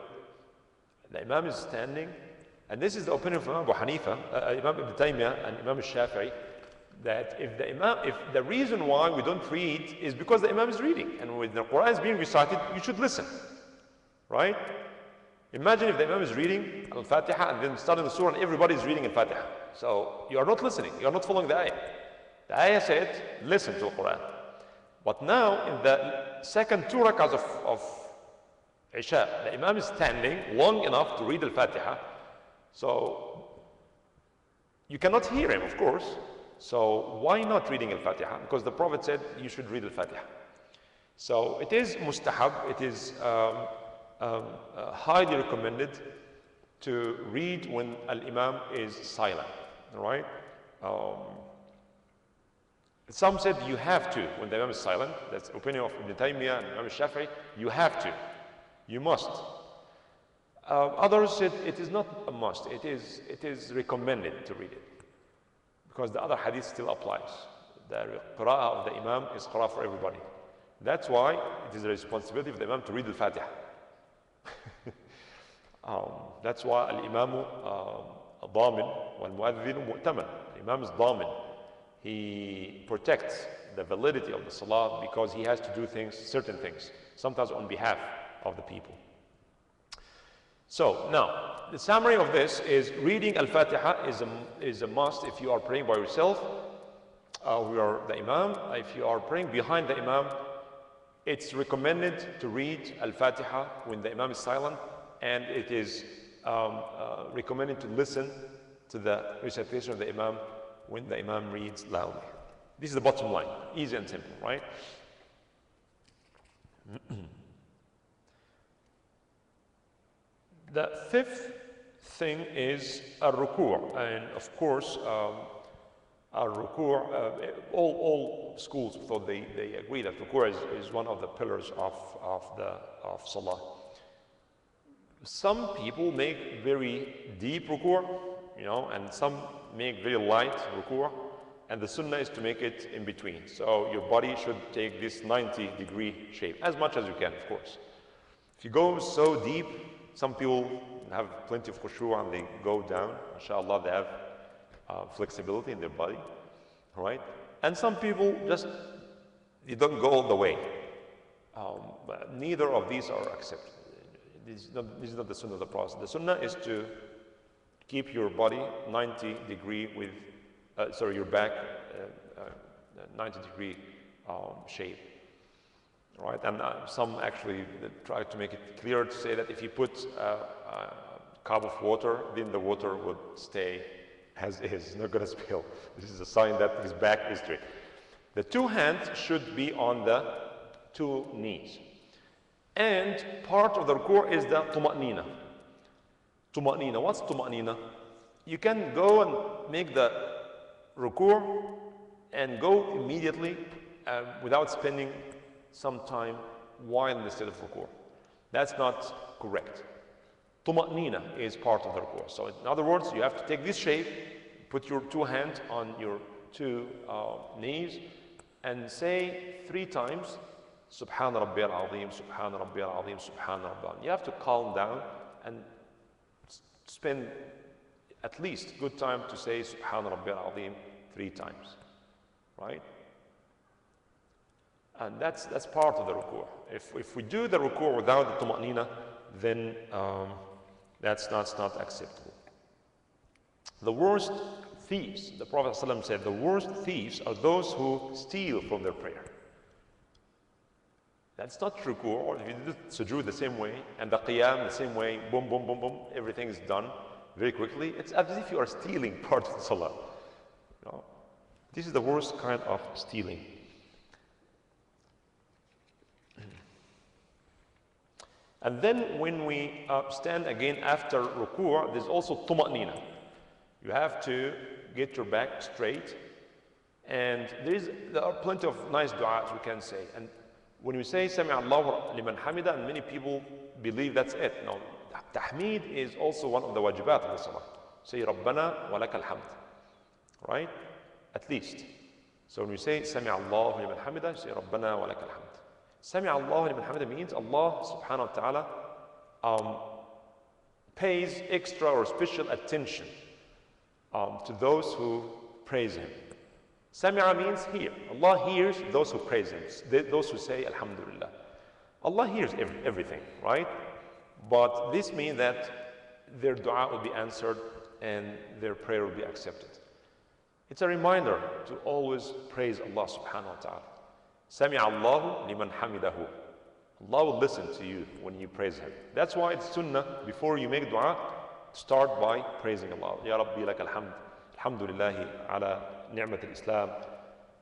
The Imam is standing, and this is the opinion of Imam Abu Hanifa, Imam Ibn Taymiyyah and Imam al-Shafi'i, that if the reason why we don't read is because the Imam is reading, and when the Quran is being recited, you should listen, right? Imagine if the Imam is reading Al-Fatiha and then starting the surah and everybody is reading Al-Fatiha. So you are not listening, you are not following the ayah. The ayah said, listen to the Quran. But now in the second 2 rak'ahs of Isha, the Imam is standing long enough to read Al-Fatiha. So you cannot hear him, of course. So why not reading Al-Fatiha? Because the Prophet said you should read Al-Fatiha. So it is mustahab, it is highly recommended to read when Al-Imam is silent, right? Some said you have to when the Imam is silent. That's the opinion of Ibn Taymiyyah and Imam Shafi'i. You have to, you must. Others said it is not a must, it is recommended to read it, because the other hadith still applies. The qira'ah of the Imam is qira'ah for everybody. That's why it is the responsibility of the Imam to read Al-Fatiha. That's why Al-Imamu Damin wal-Mu'adhdhinu Mu'taman. The Imam is Damin. He protects the validity of the Salah because he has to do things, certain things, sometimes on behalf of the people. So now, the summary of this is reading Al-Fatiha is a must if you are praying by yourself, or you are the Imam. If you are praying behind the Imam, it's recommended to read Al-Fatiha when the Imam is silent, and it is recommended to listen to the recitation of the Imam when the Imam reads loudly. This is the bottom line, easy and simple, right? The 5th thing is al-ruku', and of course, al-ruku', all schools thought they agree that ruku' is one of the pillars of salah. Some people make very deep ruku', and some make very light ruku', and the sunnah is to make it in between. So your body should take this 90-degree shape, as much as you can, of course. If you go so deep, some people have plenty of khushu' and they go down. Inshallah, they have flexibility in their body, right? And some people they don't go all the way. But neither of these are accepted. This is not the sunnah of the Prophet. The sunnah is to keep your body 90-degree with, your back 90-degree shape. Right, and some actually try to make it clear to say that if you put a cup of water, then the water would stay as is, not going to spill. This is a sign that his back is straight. The 2 hands should be on the 2 knees. And part of the ruku' is the tuma'nina. Tuma'nina, what's tuma'nina? You can go and make the ruku' and go immediately without spending some time while in the state of ruku'. That's not correct. Tuma'nina is part of the ruku'. So in other words, you have to take this shape, put your 2 hands on your 2 knees, and say 3 times, Subhana Rabbiyal Azim, Subhana Rabbiyal Azim, Subhana Rabbiyal Azim. You have to calm down and spend at least good time to say Subhan Rabbiyal Azim 3 times, right? And that's part of the ruku'. If we do the ruku' without the tuma'nina, then that's not acceptable. The worst thieves, the Prophet ﷺ said, the worst thieves are those who steal from their prayer. That's not ruku', or if you do sujood the same way, and the qiyam the same way, boom, boom, boom, boom, everything is done very quickly. It's as if you are stealing part of the salah. You know, this is the worst kind of stealing. And then when we stand again after ruku', there's also tuma'nina. You have to get your back straight. And there are plenty of nice du'as we can say. And when we say Sami Allahu liman hamida, and many people believe that's it. No, tahmid is also one of the wajibat of the salah. Say Rabbana wa lakal hamd. Right? At least. So when we say Sami Allahu liman hamida, say Rabbana wa lakal hamd. Sami Allahu liman hamida means Allah subhanahu wa ta'ala pays extra or special attention to those who praise Him. Sami'a means hear. Allah hears those who praise Him, those who say Alhamdulillah. Allah hears everything, right? But this means that their dua will be answered and their prayer will be accepted. It's a reminder to always praise Allah subhanahu wa ta'ala. Sami'a Allahu liman hamidahu. Allah will listen to you when you praise Him. That's why it's sunnah, before you make dua, start by praising Allah. Ya Rabbi lak alhamd. Alhamdulillahi ala ni'mat al-Islam.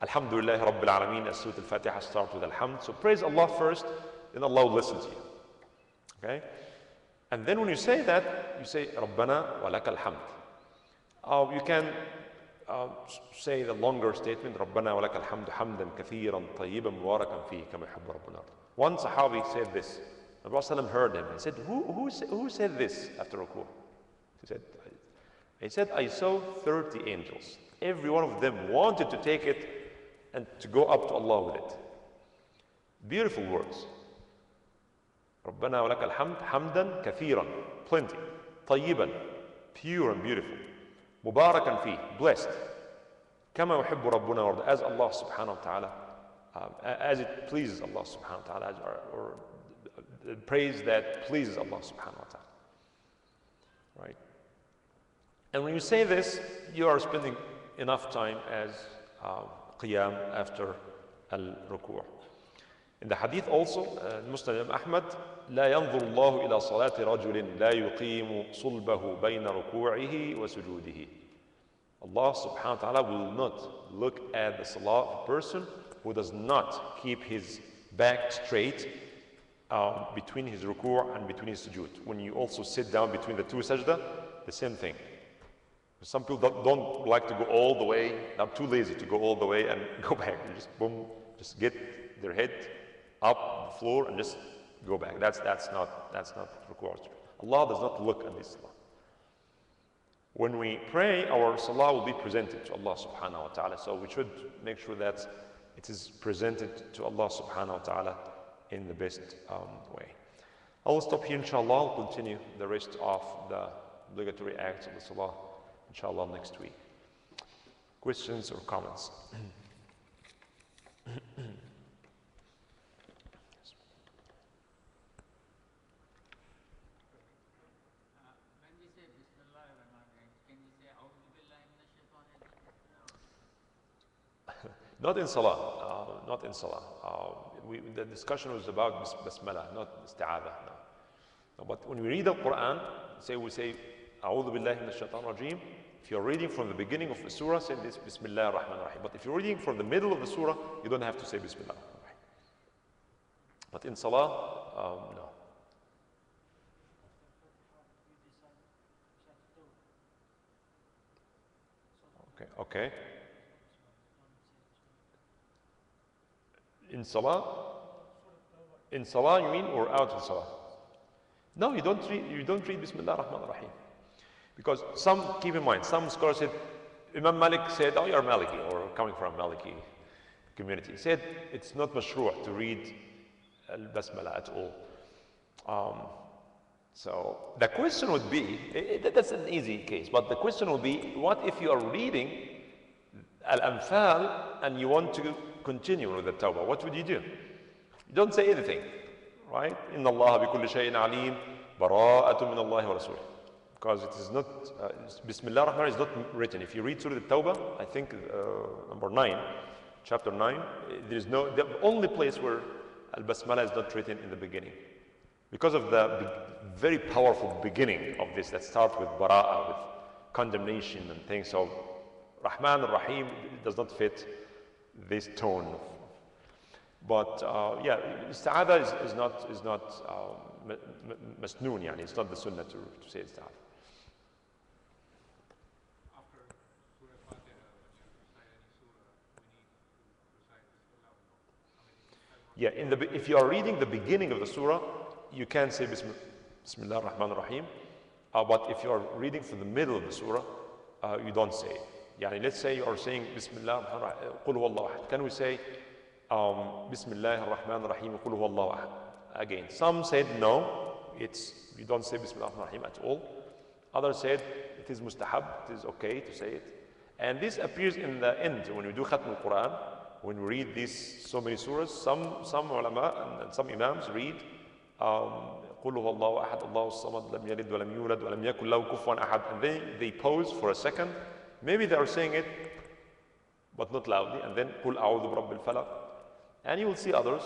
Alhamdulillahi Rabbil Alameen. As Surah Al-Fatiha starts with alhamd. So praise Allah first, then Allah will listen to you. Okay? And then when you say that, you say Rabbana wa lak alhamd. You can say the longer statement, Rabbana wa lak alhamd hamdan kathiran tayyiban mubarakan fihi kama yuhibbu Rabbuna. One Sahabi said this. The Prophet heard him and said, who said this after ruku'? He said, I saw 30 angels. Every one of them wanted to take it and to go up to Allah with it. Beautiful words. Rabbana wa lakal hamd, hamdan kathiran, plenty. Tayyiban, pure and beautiful. Mubarakan fi, blessed. Kama yuhibbu Rabbuna, as Allah subhanahu wa ta'ala, as it pleases Allah subhanahu wa ta'ala, or praise that pleases Allah subhanahu wa ta'ala. Right? And when you say this, you are spending enough time as qiyam after al-ruku'. In the hadith also, Muslim Ahmad, لا ينظر الله إلى صلاة رجل لا يقيم صلبه بين ركوعه وسجوده. Allah subhanahu wa ta'ala will not look at the salah of a person who does not keep his back straight between his ruku' and between his sujood. When you also sit down between the two sajda, the same thing. Some people don't like to go all the way, they're too lazy to go all the way and go back. You just boom, just get their head up the floor and just go back. That's not required. Allah does not look at this salah. When we pray, our salah will be presented to Allah subhanahu wa ta'ala. So we should make sure that it is presented to Allah subhanahu wa ta'ala in the best way. I will stop here, inshallah. I'll continue the rest of the obligatory acts of the salah, inshallah, next week. Questions or comments? Not in salah, not in salah. The discussion was about basmala, not isti'adah. No. But when we read the Quran, we say, A'udhu billahi minash shaitan rajim. If you're reading from the beginning of the surah, say this, Bismillah ar-Rahman ar-Rahim. But if you're reading from the middle of the surah, you don't have to say Bismillah ar-Rahman. But in salah, no. Okay. In salah you mean, or out of salah? No, you don't read Bismillah ar-Rahman ar-Rahim. Because keep in mind, some scholars said, Imam Malik said, oh, you're Maliki, or coming from a Maliki community. He said, it's not mashru' to read al-Basmala at all. So the question would be, that's an easy case, but the question would be, what if you are reading Al-Anfal and you want to continue with the Tawbah? What would you do? You don't say anything, right? Inna Allah bi kulli shay'in alim, bara'atun min Allah wa rasulih. Because it is not, Bismillah ar-Rahman is not written. If you read Surah Al-Tawbah, I think number 9, chapter 9, there is no, the only place where Al-Basmalah is not written in the beginning. Because of the very powerful beginning of this that starts with bara'ah, with condemnation and things. So Rahman ar-Rahim does not fit this tone. But yeah, Ista'adha is not masnoon, yani. It's not the sunnah to say Ista'adha. Yeah, if you are reading the beginning of the surah, you can say Bismillah ar-Rahman ar-Rahim. But if you are reading from the middle of the surah, you don't say it. Yani, let's say you are saying Bismillah ar-Rahman ar-Rahim, Qul huwa Allahu ahad. Can we say Bismillah ar-Rahman ar-Rahim, Qul huwa Allahu ahad? Again, some said no, you don't say Bismillah ar-Rahman ar-Rahim at all. Others said it is mustahab, it is okay to say it. And this appears in the end when we do Khatm al-Quran. When we read these so many surahs, some ulama and some imams read قُلْ هُوَ اللَّهُ أَحَدٌ اللَّهُ الصَّمَدُ لَمْ يَلِدْ وَلَمْ يُولَدْ وَلَمْ يَكُنْ لَهُ كُفُوًا أَحَدٌ. And then they pause for a second. Maybe they are saying it, but not loudly. And then قُلْ أَعُوذُ بِرَبِّ الْفَلَقِ. And you will see others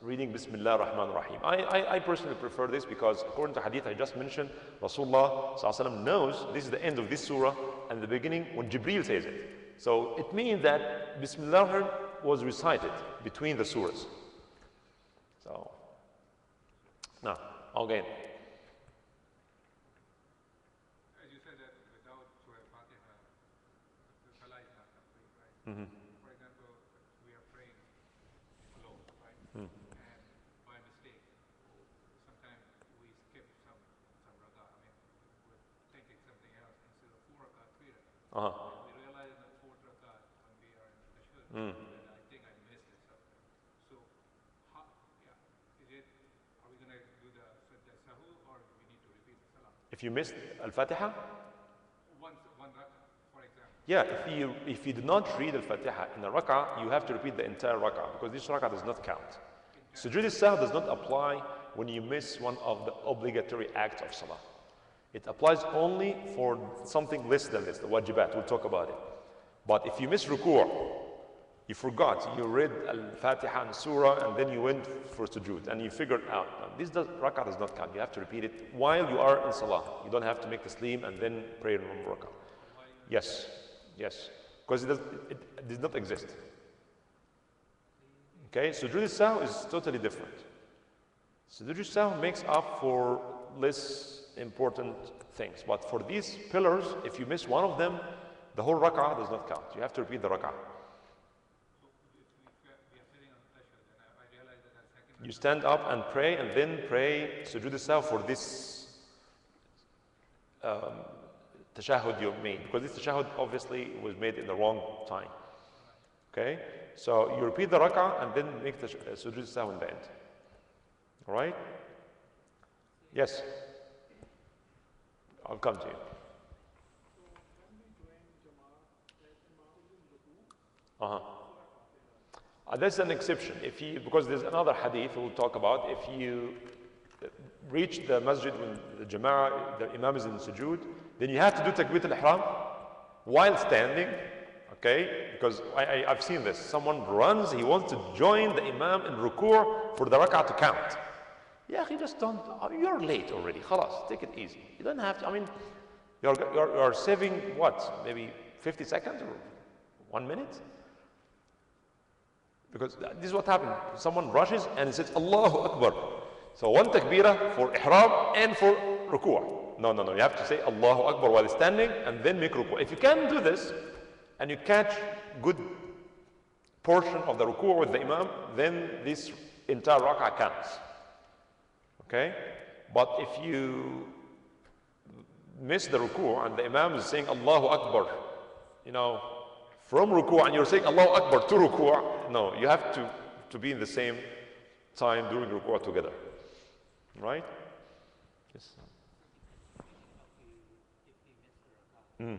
reading Bismillah ar-Rahman ar-Rahim. I personally prefer this because according to hadith I just mentioned, Rasulullah ﷺ knows this is the end of this surah and the beginning when Jibreel says it. So it means that Bismillah was recited between the surahs. So, now, again. As you said that without Surah Fatiha, the Salah is not complete, right? For example, we are praying alone, right? And by mistake, sometimes we skip some rak'ah. I mean, we're thinking something else instead of 4 rak'ah, 3 rak'ah. We realize in the 4th rak'ah when we are in the tashahhud. If you missed Al-Fatiha? One rak'ah, for example. Yeah, if you do not read Al-Fatiha in a rak'ah, you have to repeat the entire rak'ah because this rak'ah does not count. Sujood al-Sahw does not apply when you miss one of the obligatory acts of Salah. It applies only for something less than this, the wajibat, we'll talk about it. But if you miss ruku', you forgot, you read Al-Fatiha and Surah and then you went for sujood and you figured out, rak'ah does not count. You have to repeat it while you are in Salah. You don't have to make taslim and then pray in one rak'ah. Yes, because it does not exist. Okay, sujood al-sahw is totally different. Sujood al-sahw makes up for less important things. But for these pillars, if you miss one of them, the whole rak'ah does not count. You have to repeat the rak'ah. You stand up and pray, and then pray sujood al-sahw for this tashahhud you made, because this tashahhud obviously was made in the wrong time. Okay, so you repeat the rak'ah and then make the sujood al-sahw in the end. All right? Yes. I'll come to you. That's an exception. Because there's another hadith we'll talk about. If you reach the masjid when the jama'ah, the imam is in sujood, then you have to do takbir al-ihram while standing. Okay? Because I've seen this. Someone runs, he wants to join the imam in ruku' for the rak'ah to count. Yeah, he just don't. You're late already. Khalas, take it easy. You don't have to. I mean, you're saving what? Maybe 50 seconds or 1 minute? Because this is what happened. Someone rushes and says, Allahu Akbar. So one takbirah for ihram and for ruku'. No. You have to say Allahu Akbar while standing and then make ruku'. If you can do this and you catch good portion of the ruku' with the imam, then this entire rak'ah counts. Okay? But if you miss the ruku' and the imam is saying Allahu Akbar, from ruku' and you're saying Allahu Akbar to ruku', no, you have to be in the same time during ruku' together. Right? Yes. Mm.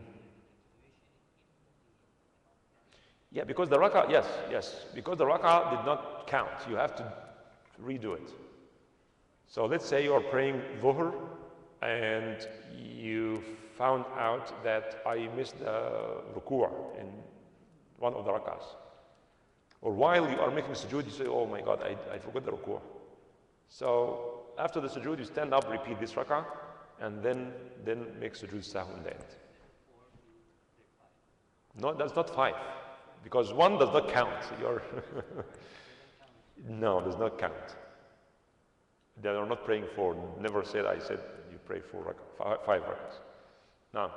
Yeah, because the rak'ah, yes, because the rak'ah did not count. You have to redo it. So let's say you are praying dhuhr and you found out that I missed the ruku' in one of the rak'ahs. Or while you are making sujood, you say, oh my God, I forgot the ruku'. So after the sujood, you stand up, repeat this rak'ah, and then make sujood sahw in the end. No, that's not 5, because 1 does not count. No, does not count. They are not praying 4. Never said I said you pray 4 rak'ah, 5 rak'ahs. No. In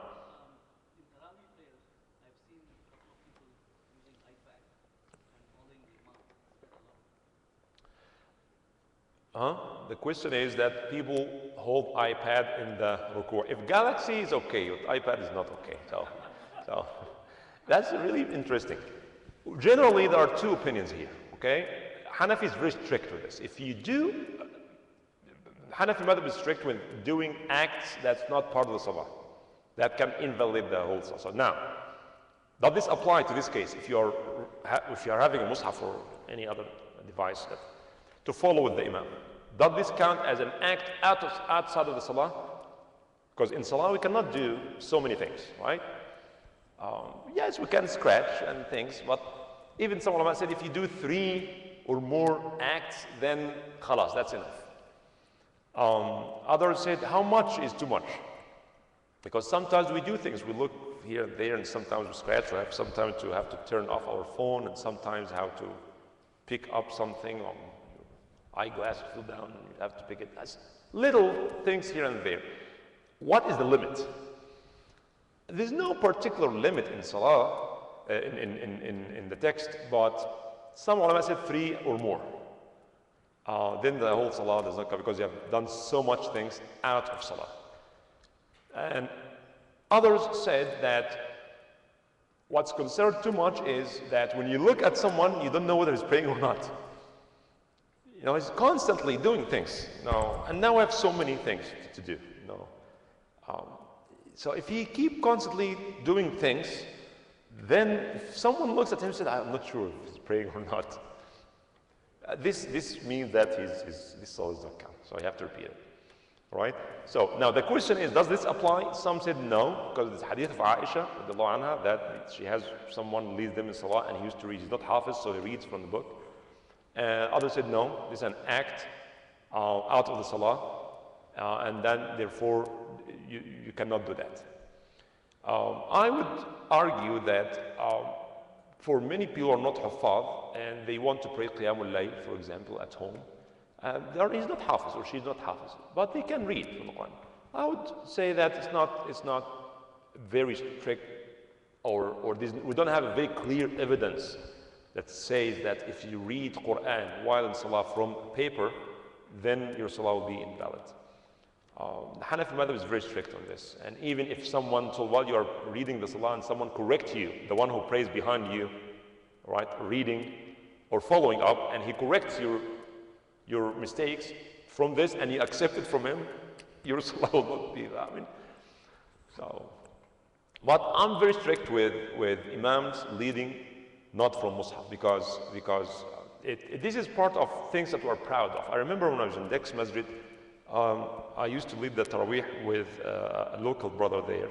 Tarawih prayers, I've seen a couple of people using iPad and following the Imam. Is that allowed? The question is that people hold iPad in the ruku'. If Galaxy is okay, iPad is not okay. So that's really interesting. Generally, there are 2 opinions here. Okay, Hanafi is very strict with this. If you do, Hanafi madhab is strict with doing acts that's not part of the salah, that can invalidate the whole salah. Now, does this apply to this case? If you are having a mushaf or any other device to follow with the imam, does this count as an act outside of the salah? Because in salah we cannot do so many things, right? Yes, we can scratch and things, but even some ulama said if you do 3 or more acts, then khalas, that's enough. Others said how much is too much? Because sometimes we do things, we look here and there, and sometimes we scratch, sometimes we have to turn off our phone, and sometimes have to pick up something, or eyeglasses fell down, and you have to pick it. That's little things here and there. What is the limit? There's no particular limit in salah, in the text, but some ulama said 3 or more. Then the whole salah does not come because you have done so much things out of salah. And others said that what's considered too much is that when you look at someone, you don't know whether he's praying or not. You know, he's constantly doing things. And now we have so many things to do. So if he keep constantly doing things, then if someone looks at him and says, I'm not sure if he's praying or not, this means that this salah does not count. So you have to repeat it. All right? So now the question is, does this apply? Some said no, because this hadith of Aisha, radiallahu anha, that she has someone leads them in salah and he used to read. He's not hafiz, so he reads from the book. Others said no, this is an act out of the salah, and then therefore you cannot do that. I would argue that for many people who are not haffaz and they want to pray Qiyamul Layl, for example, at home, he's not hafiz or she's not hafiz, but they can read from the Quran. I would say that it's not very strict, or we don't have a very clear evidence that says that if you read Quran while in salah from paper, then your salah will be invalid. The Hanafi madhab is very strict on this, and even if someone, so while you are reading the salah and someone corrects you, the one who prays behind you, right, reading or following up, and he corrects your mistakes from this, and you accept it from him, your salah will not be valid. But I'm very strict with imams leading not from mushaf, because this is part of things that we're proud of. I remember when I was in Dex Masjid, I used to lead the Taraweeh with a local brother there.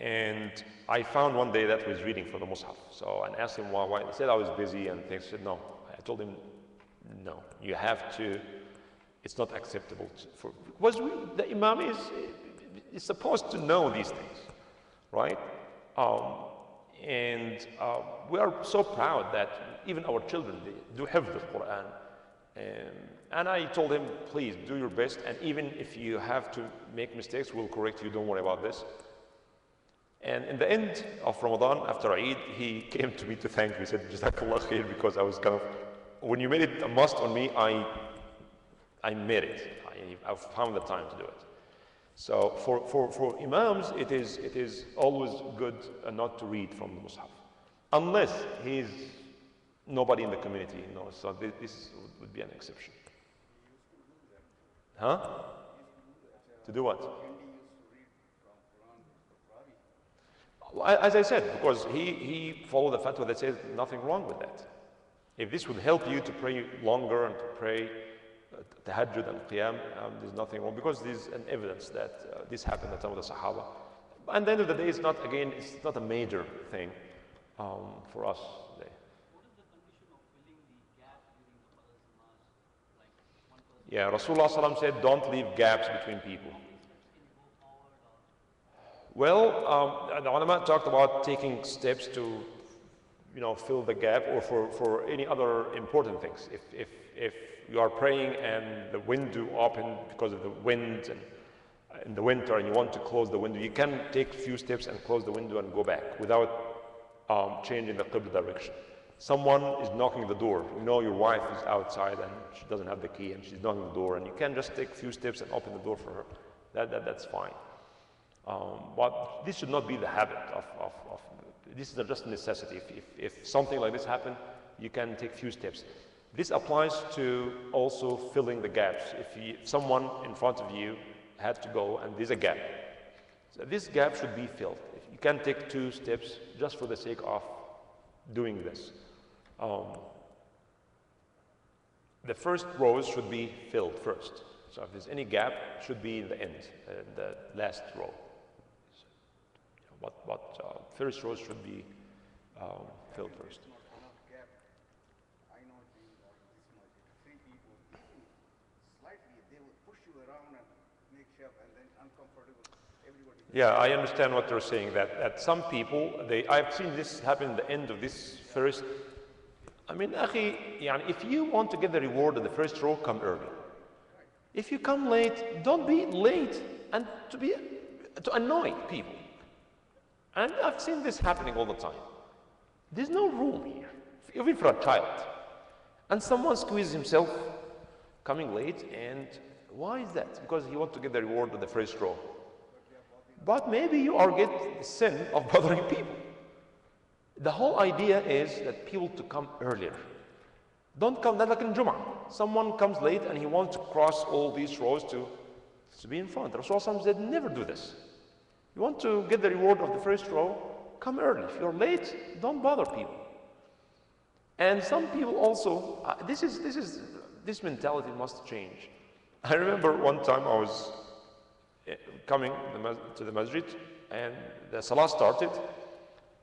And I found one day that he was reading from the Mus'haf. So I asked him why. He said I was busy and things. He said no. I told him, no, you have to, it's not acceptable. Because the Imam is supposed to know these things, right? And we are so proud that even our children, they do have the Quran. And I told him, please do your best, and even if you have to make mistakes, we'll correct you, don't worry about this. And in the end of Ramadan, after Eid, he came to me to thank me. He said, Jazakallah khair, because I was kind of, when you made it a must on me, I made it. I found the time to do it. So for imams, it is always good not to read from the Mus'haf, unless he's nobody in the community knows. So this would be an exception. Huh? To do what? Hindi used to read from Quran to Tarawih. As I said, because he followed the fatwa that says nothing wrong with that. If this would help you to pray longer and to pray tahajjud and qiyam, there's nothing wrong, because there's an evidence that this happened at the time of the Sahaba. And at the end of the day, it's not a major thing for us today. What is the condition of filling the gap during the Fard's Namaz? Like one person Yeah, Rasulullah SAW said, don't leave gaps between people. can go forward or Well, the ulama talked about taking steps to, fill the gap, or for any other important things. If you are praying and the window open because of the wind and in the winter, and you want to close the window, you can take a few steps and close the window and go back without changing the qibla direction. Someone is knocking at the door. Your wife is outside and she doesn't have the key and she's knocking the door, and you can just take a few steps and open the door for her. That's fine. But this should not be the habit of this is just a necessity. If something like this happens, you can take a few steps. This applies to also filling the gaps. If someone in front of you had to go and there's a gap, so this gap should be filled. You can take 2 steps just for the sake of doing this. The first rows should be filled first. So if there's any gap, it should be in the end, the last row. But first rows should be filled first. Not enough gap. I know this much. 3 people, slightly, they will push you around and make sure, and then uncomfortable. Everybody. Yeah, I understand what you're saying, that some people, I've seen this happen in the end of this first. I mean, akhi, if you want to get the reward of the first row, come early. If you come late, don't be late and to annoy people. And I've seen this happening all the time. There's no room here, even for a child. And someone squeezes himself coming late, and why is that? Because he wants to get the reward of the first row. But maybe you are getting the sin of bothering people. The whole idea is that people to come earlier. Don't come, like in Jum'ah. Someone comes late and he wants to cross all these rows to be in front. Rasulullah said, never do this. You want to get the reward of the first row, come early. If you're late, don't bother people. And some people also, this mentality must change. I remember one time I was coming to the masjid, and the salah started,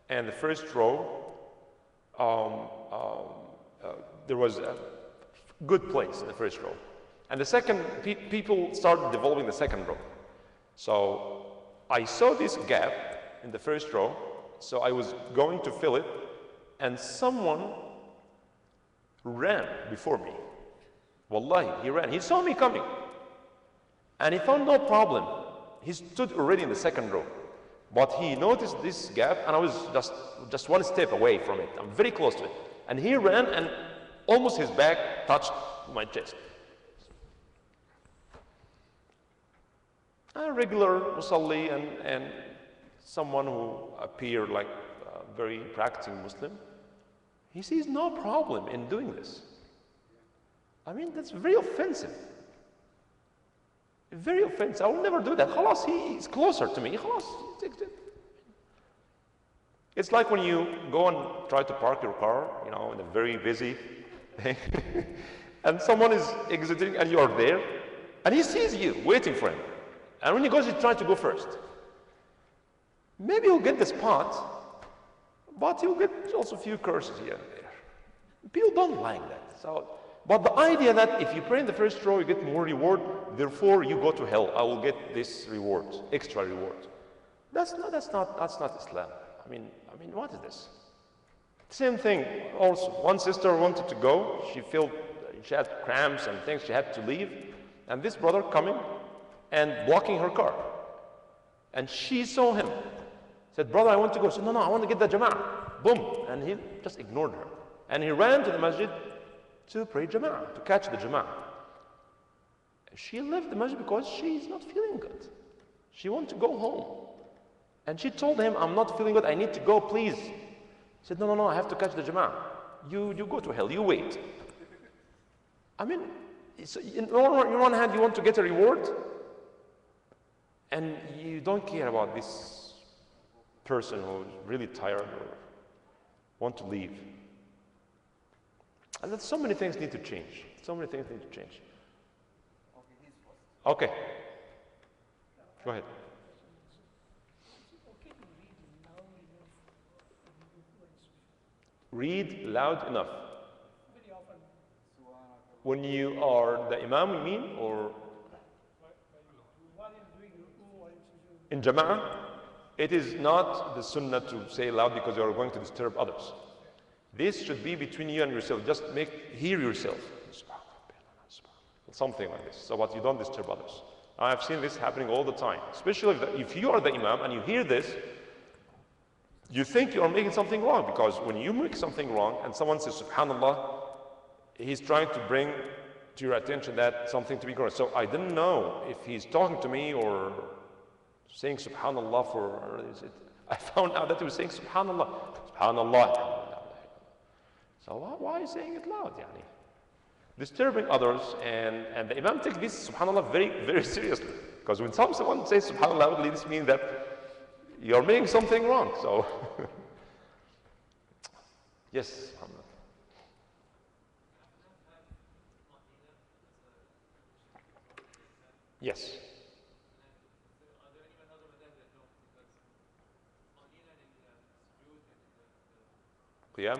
and the first row, there was a good place in the first row. And the second, people started developing the second row. So I saw this gap in the first row, so I was going to fill it, and someone ran before me. Wallahi, he ran. He saw me coming, and he found no problem. He stood already in the second row, but he noticed this gap, and I was just one step away from it. I'm very close to it, and he ran, and almost his back touched my chest. A regular musalli and someone who appeared like a very practicing Muslim, he sees no problem in doing this. I mean, that's very offensive. Very offensive. I will never do that. Khalas, he is closer to me. Khalas. It's like when you go and try to park your car, in a very busy thing, and someone is exiting and you are there, and he sees you waiting for him. And when he goes, he tries to go first. Maybe he'll get the spot, but he'll get also a few curses here and there. People don't like that. But the idea that if you pray in the first row, you get more reward, therefore you go to hell, I will get this reward, extra reward. That's not Islam. I mean, what is this? Same thing also. One sister wanted to go, she had cramps and things, she had to leave, and this brother coming and blocking her car. And she saw him. Said, brother, I want to go. She said, no, I want to get the jama'ah. Boom. And he just ignored her. And he ran to the masjid to pray jama'ah, to catch the jama'ah. She left the masjid because she's not feeling good. She wanted to go home. And she told him, I'm not feeling good, I need to go, please. He said, no, I have to catch the jama'ah. You go to hell, you wait. I mean, on one hand, you want to get a reward, and you don't care about this person who's really tired or want to leave. And that so many things need to change. So many things need to change. Okay, he's first. Okay. Go ahead. Read loud enough. When you are the Imam, you mean, or in Jama'ah? It is not the sunnah to say loud because you are going to disturb others. This should be between you and yourself. Just hear yourself. Something like this, so that you don't disturb others. I have seen this happening all the time, especially if you are the Imam and you hear this, you think you are making something wrong, because when you make something wrong and someone says subhanallah, he's trying to bring to your attention that something to be correct. So I didn't know if he's talking to me or saying subhanallah for, I found out that he was saying subhanallah, subhanallah. So why are you saying it loud? Yani? Disturbing others, and the Imam takes this subhanallah very, very seriously. Because when someone says subhanallah loudly, this means that you're making something wrong. So, yes, Muhammad. Yes. Qiyam?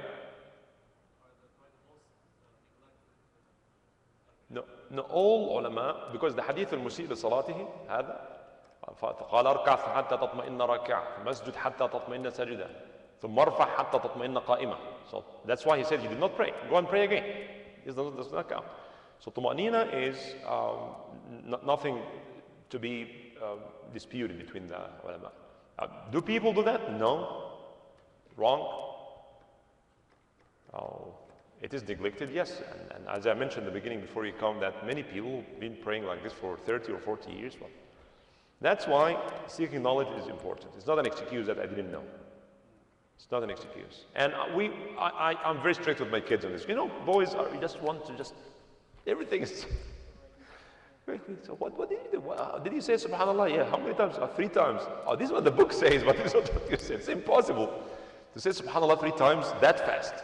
No, all ulama, because the hadith al-musii li-salatihi, هذا فقال اركع حتى تطمئن راكعا فاسجد حتى تطمئن ساجدا ثم ارفع حتى تطمئن قائما. So that's why he said you did not pray. Go and pray again. This does not count. So tuma'nina is nothing to be disputed between the ulama. Do people do that? No. Wrong. It is neglected, yes. And as I mentioned in the beginning before you come, that many people have been praying like this for 30 or 40 years. Well, that's why seeking knowledge is important. It's not an excuse that I didn't know. It's not an excuse. And I'm very strict with my kids on this. You know, boys just want to everything is... So what did you do? Did you say subhanallah? Yeah, how many times? 3 times. Oh, this is what the book says, but this is not what you said. It's impossible to say subhanallah 3 times that fast.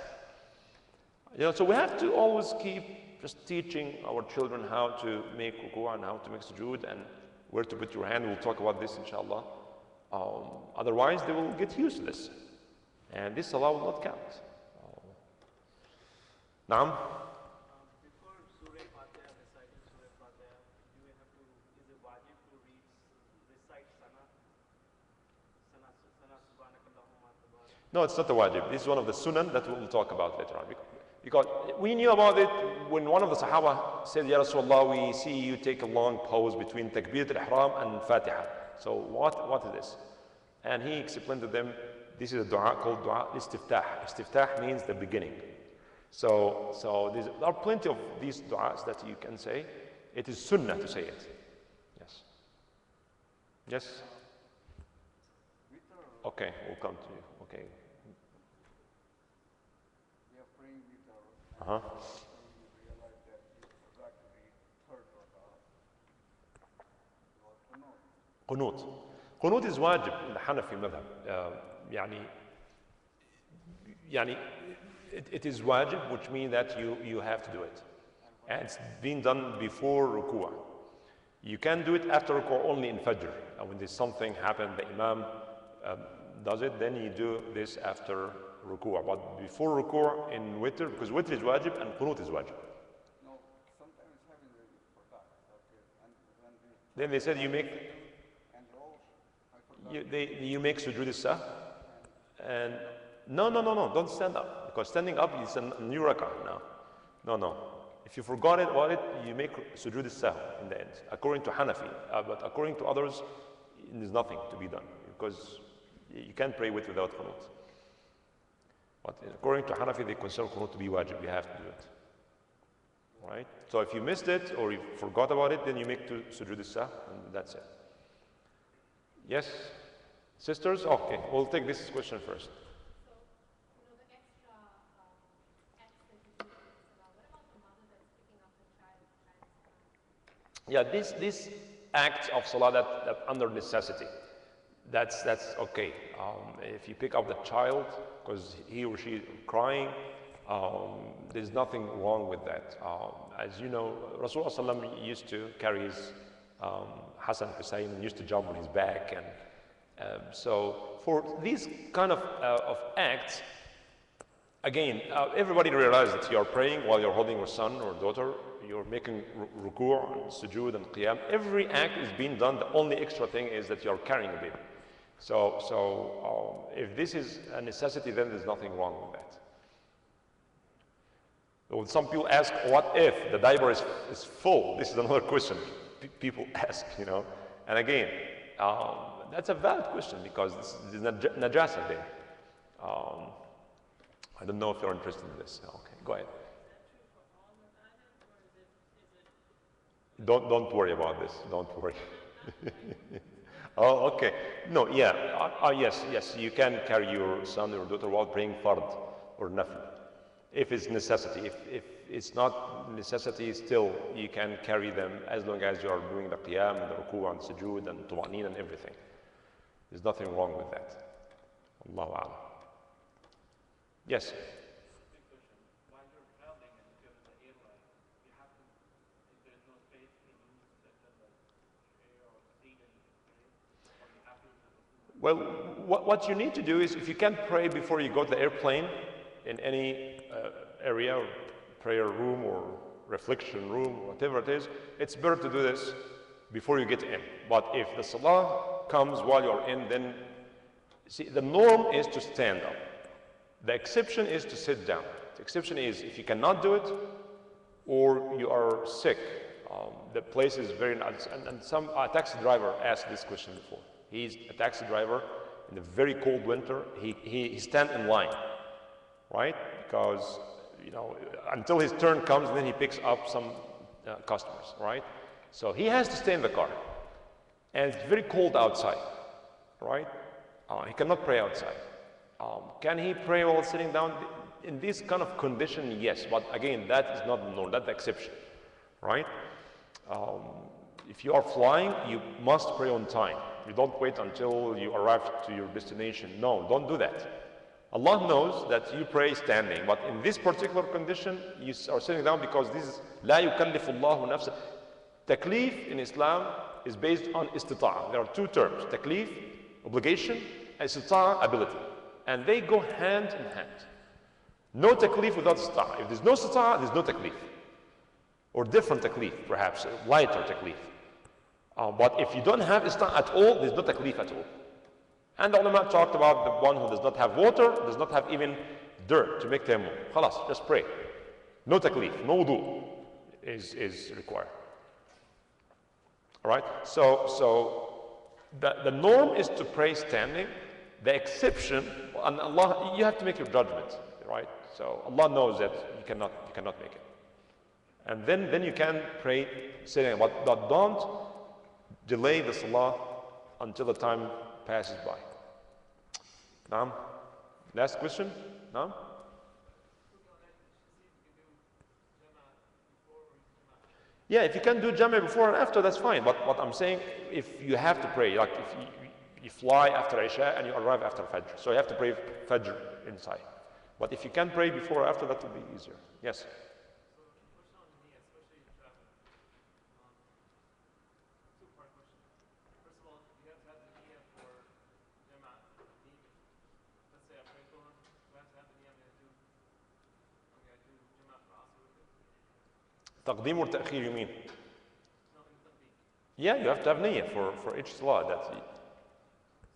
You know, so we have to always keep just teaching our children how to make ruku' and how to make sujood and where to put your hand. We'll talk about this inshallah. Otherwise, they will get used to this. And this salah will not count. Naam? Before Surah Fatiha, reciting Surah Fatiha, do we have to, is it wajib to recite Sana Subhanakallahumma tabarak? No, it's not a wajib. This is one of the sunan that we'll talk about later on. Because we knew about it when one of the Sahaba said, Ya Rasulullah, we see you take a long pause between Takbirat al-Ihram and Fatiha. So what is this? And he explained to them, this is a dua called dua istiftah. Istiftah means the beginning. So there are plenty of these du'as that you can say. It is sunnah to say it. Yes. Yes? Okay, we'll come to you. Okay. We are praying with our Uh-huh. we realize that we forgot to read third rak'ah. Qunut. Qunut is wajib in the Hanafi madhab. It is wajib, which means that you have to do it. And it's being done before ruku'ah. You can do it after ruku'ah only in Fajr. And when there's something happen, the Imam does it, then you do this after ruku'ah. But before ruku'ah in witr, because witr is wajib and qunut is wajib. No, sometimes it's having the forgot. Okay. And when Then they said you make and oh, I forgot. you make sujood as-sahw, and no, don't stand up, because standing up is a new rak'ah now. No. If you forgot about it, you make sujood as-sahw in the end, according to Hanafi. But according to others, there's nothing to be done, because you can't pray without qunut. But according to Hanafi, they consider qunut to be wajib. You have to do it. Right? So if you missed it or you forgot about it, then you make sujood as-sahw, and that's it. Yes? Sisters? Okay, we'll take this question first. Yeah, this acts of salah that under necessity. That's okay. If you pick up the child because he or she is crying, there's nothing wrong with that. As you know, Rasulullah ﷺ used to carry his Hassan Hussein and used to jump on his back, and so for these kind of acts, again, everybody realizes that you are praying while you're holding your son or daughter, you're making ruku' and sujood and qiyam. Every act is being done. The only extra thing is that you're carrying a baby. So if this is a necessity, then there's nothing wrong with that. Some people ask, what if the diaper is full? This is another question people ask, you know. And again, that's a valid question because there's najasa there. I don't know if you're interested in this. Okay, go ahead. Don't worry about this. Don't worry. Oh, okay. No, yeah. Yes. You can carry your son or daughter while praying fard or nafil, if it's necessity. If it's not necessity, still you can carry them as long as you are doing the qiyam and the ruku' and sujood and tuma'neen and everything. There's nothing wrong with that. Allahu a'lam. Yes. Well, what you need to do is, if you can't pray before you go to the airplane in any area, or prayer room or reflection room, or whatever it is, it's better to do this before you get in. But if the salah comes while you're in, then see, the norm is to stand up. The exception is to sit down. The exception is if you cannot do it or you are sick. The place is very nice. And some taxi driver asked this question before. He's a taxi driver in the very cold winter. He stands in line, right? Because, you know, until his turn comes, then he picks up some customers, right? So he has to stay in the car. And it's very cold outside, right? He cannot pray outside. Can he pray while sitting down? In this kind of condition, yes. But again, that is not the norm. That's the exception, right? If you are flying, you must pray on time. You don't wait until you arrive to your destination. No, don't do that. Allah knows that you pray standing, but in this particular condition, you are sitting down because this is لا يكلف الله نفسا. Taklif in Islam is based on istita'a. There are two terms: taklif, obligation, and istita'a, ability, and they go hand in hand. No taklif without istita'a. If there's no istita'a, there's no taklif, or different taklif, perhaps lighter taklif. But if you don't have istita'a at all, there's no taklif at all. And the ulama talked about the one who does not have water, does not have even dirt to make tayammum. Khalas, just pray. No taklif, no wudu is required. All right? So the norm is to pray standing. The exception, and Allah, you have to make your judgment, right? So Allah knows that you cannot make it. And then you can pray sitting, but don't delay the salah until the time passes by. Naam? Last question? Naam? Yeah, if you can do Jama before and after, that's fine. But what I'm saying, if you have to pray, like if you fly after Isha and you arrive after Fajr, so you have to pray Fajr inside. But if you can pray before or after, that will be easier. Yes? Taqdeem or ta'khir, you mean? Yeah, you have to have niyyah for each salah. That's it.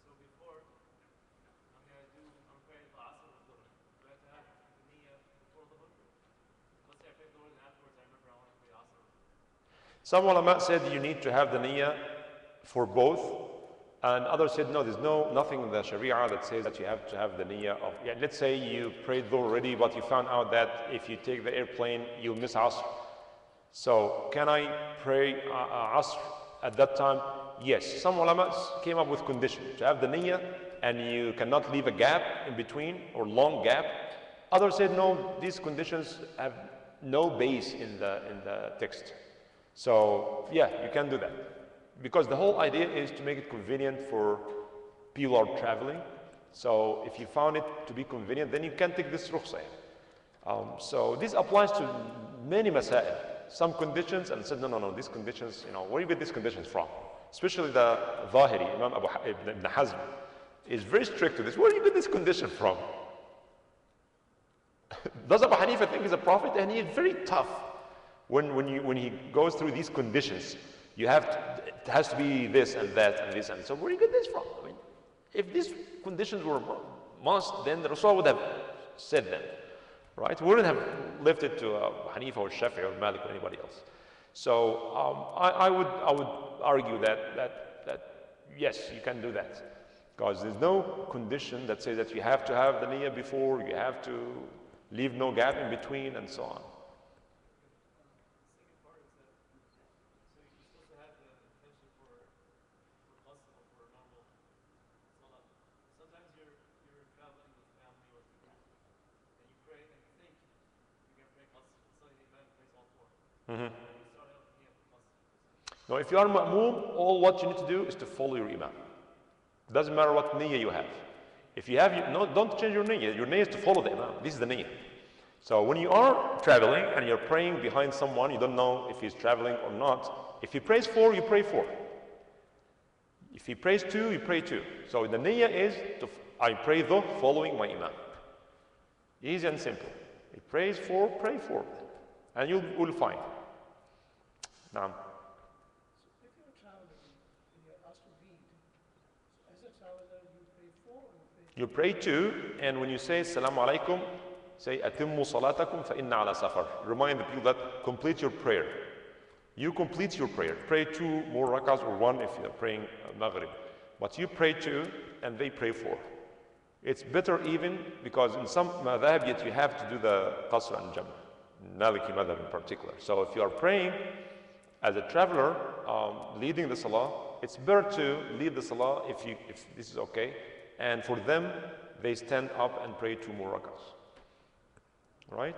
So before, I'm praying the Asr or Dhuhr. Do I have to have the niyyah before the Dhuhr? Let's say I pray Dhuhr and afterwards I remember I want to pray Asr. Some ulama said you need to have the niyyah for both. And others said, no, there's nothing in the Sharia that says that you have to have the niyyah of, yeah, let's say you prayed Dhuhr already, but you found out that if you take the airplane, you'll miss Asr. So can I pray Asr at that time? Yes. Some ulama came up with conditions to have the niyyah and you cannot leave a gap in between or long gap. Others said no, these conditions have no base in the text. So yeah, you can do that. because the whole idea is to make it convenient for people who are traveling. So if you found it to be convenient, then you can take this rukhsa. So this applies to many masail, some conditions, and said, no, these conditions, where do you get these conditions from? Especially the Zahiri, Imam Ibn Hazm, is very strict to this. Where do you get this condition from? Does Abu Hanifa think he's a prophet? And he's very tough when he goes through these conditions. It has to be this and that and this and so. Where do you get this from? I mean, if these conditions were must, then the Rasul would have said them, right? We wouldn't have left it to Hanifa or Shafi'i or Malik or anybody else. So I would argue that yes, you can do that, because there's no condition that says that you have to have the niyyah before, you have to leave no gap in between, and so on. Now, if you are ma'moom, all what you need to do is to follow your imam. Doesn't matter what niyyah you have. If you have, don't change your niyyah. Your niyyah is to follow the imam. This is the niyyah. So when you are traveling and you're praying behind someone, you don't know if he's traveling or not. If he prays 4, you pray 4. If he prays 2, you pray 2. So the niyyah is, I pray dhuhr following my imam. Easy and simple. He prays 4, pray 4. And you will find. Now, so if you're traveling and you're asked to read, so as a traveler, you pray 4 or you pray 2? You pray 2, and when you say Assalamu alaikum, say Atimmu salatakum fa inna ala safar. Remind the people that complete your prayer. You complete your prayer. Pray 2 more rakahs or 1 if you're praying Maghrib. But you pray 2 and they pray 4. It's better even because in some madhab yet you have to do the qasr and jam'. Maliki madhab in particular. So if you are praying as a traveler, leading the salah, it's better to lead the salah if this is okay. And for them, they stand up and pray 2 more rakahs. Right?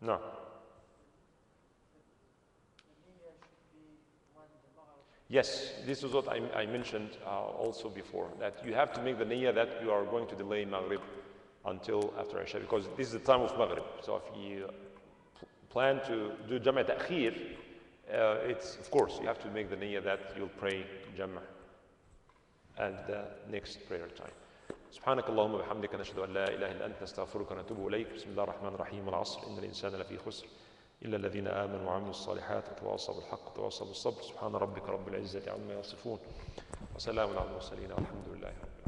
No. Yes, this is what I mentioned also before, that you have to make the niyyah that you are going to delay Maghrib until after Isha, because this is the time of Maghrib. So if you plan to do Jam' Ta'khir, it's, of course, you have to make the niyyah that you'll pray Jam' at the next prayer time. سبحانك اللهم وبحمدك نشهد أن لا إله إلا أنت نستغفرك ونتوب إليك. بسم الله الرحمن الرحيم. والعصر إن الإنسان لفي خسر إلا الذين آمنوا وعملوا الصالحات وتواصوا بالحق وتواصوا بالصبر. سبحان ربك رب العزة عما يصفون وسلام على المرسلين والحمد لله رب العالمين.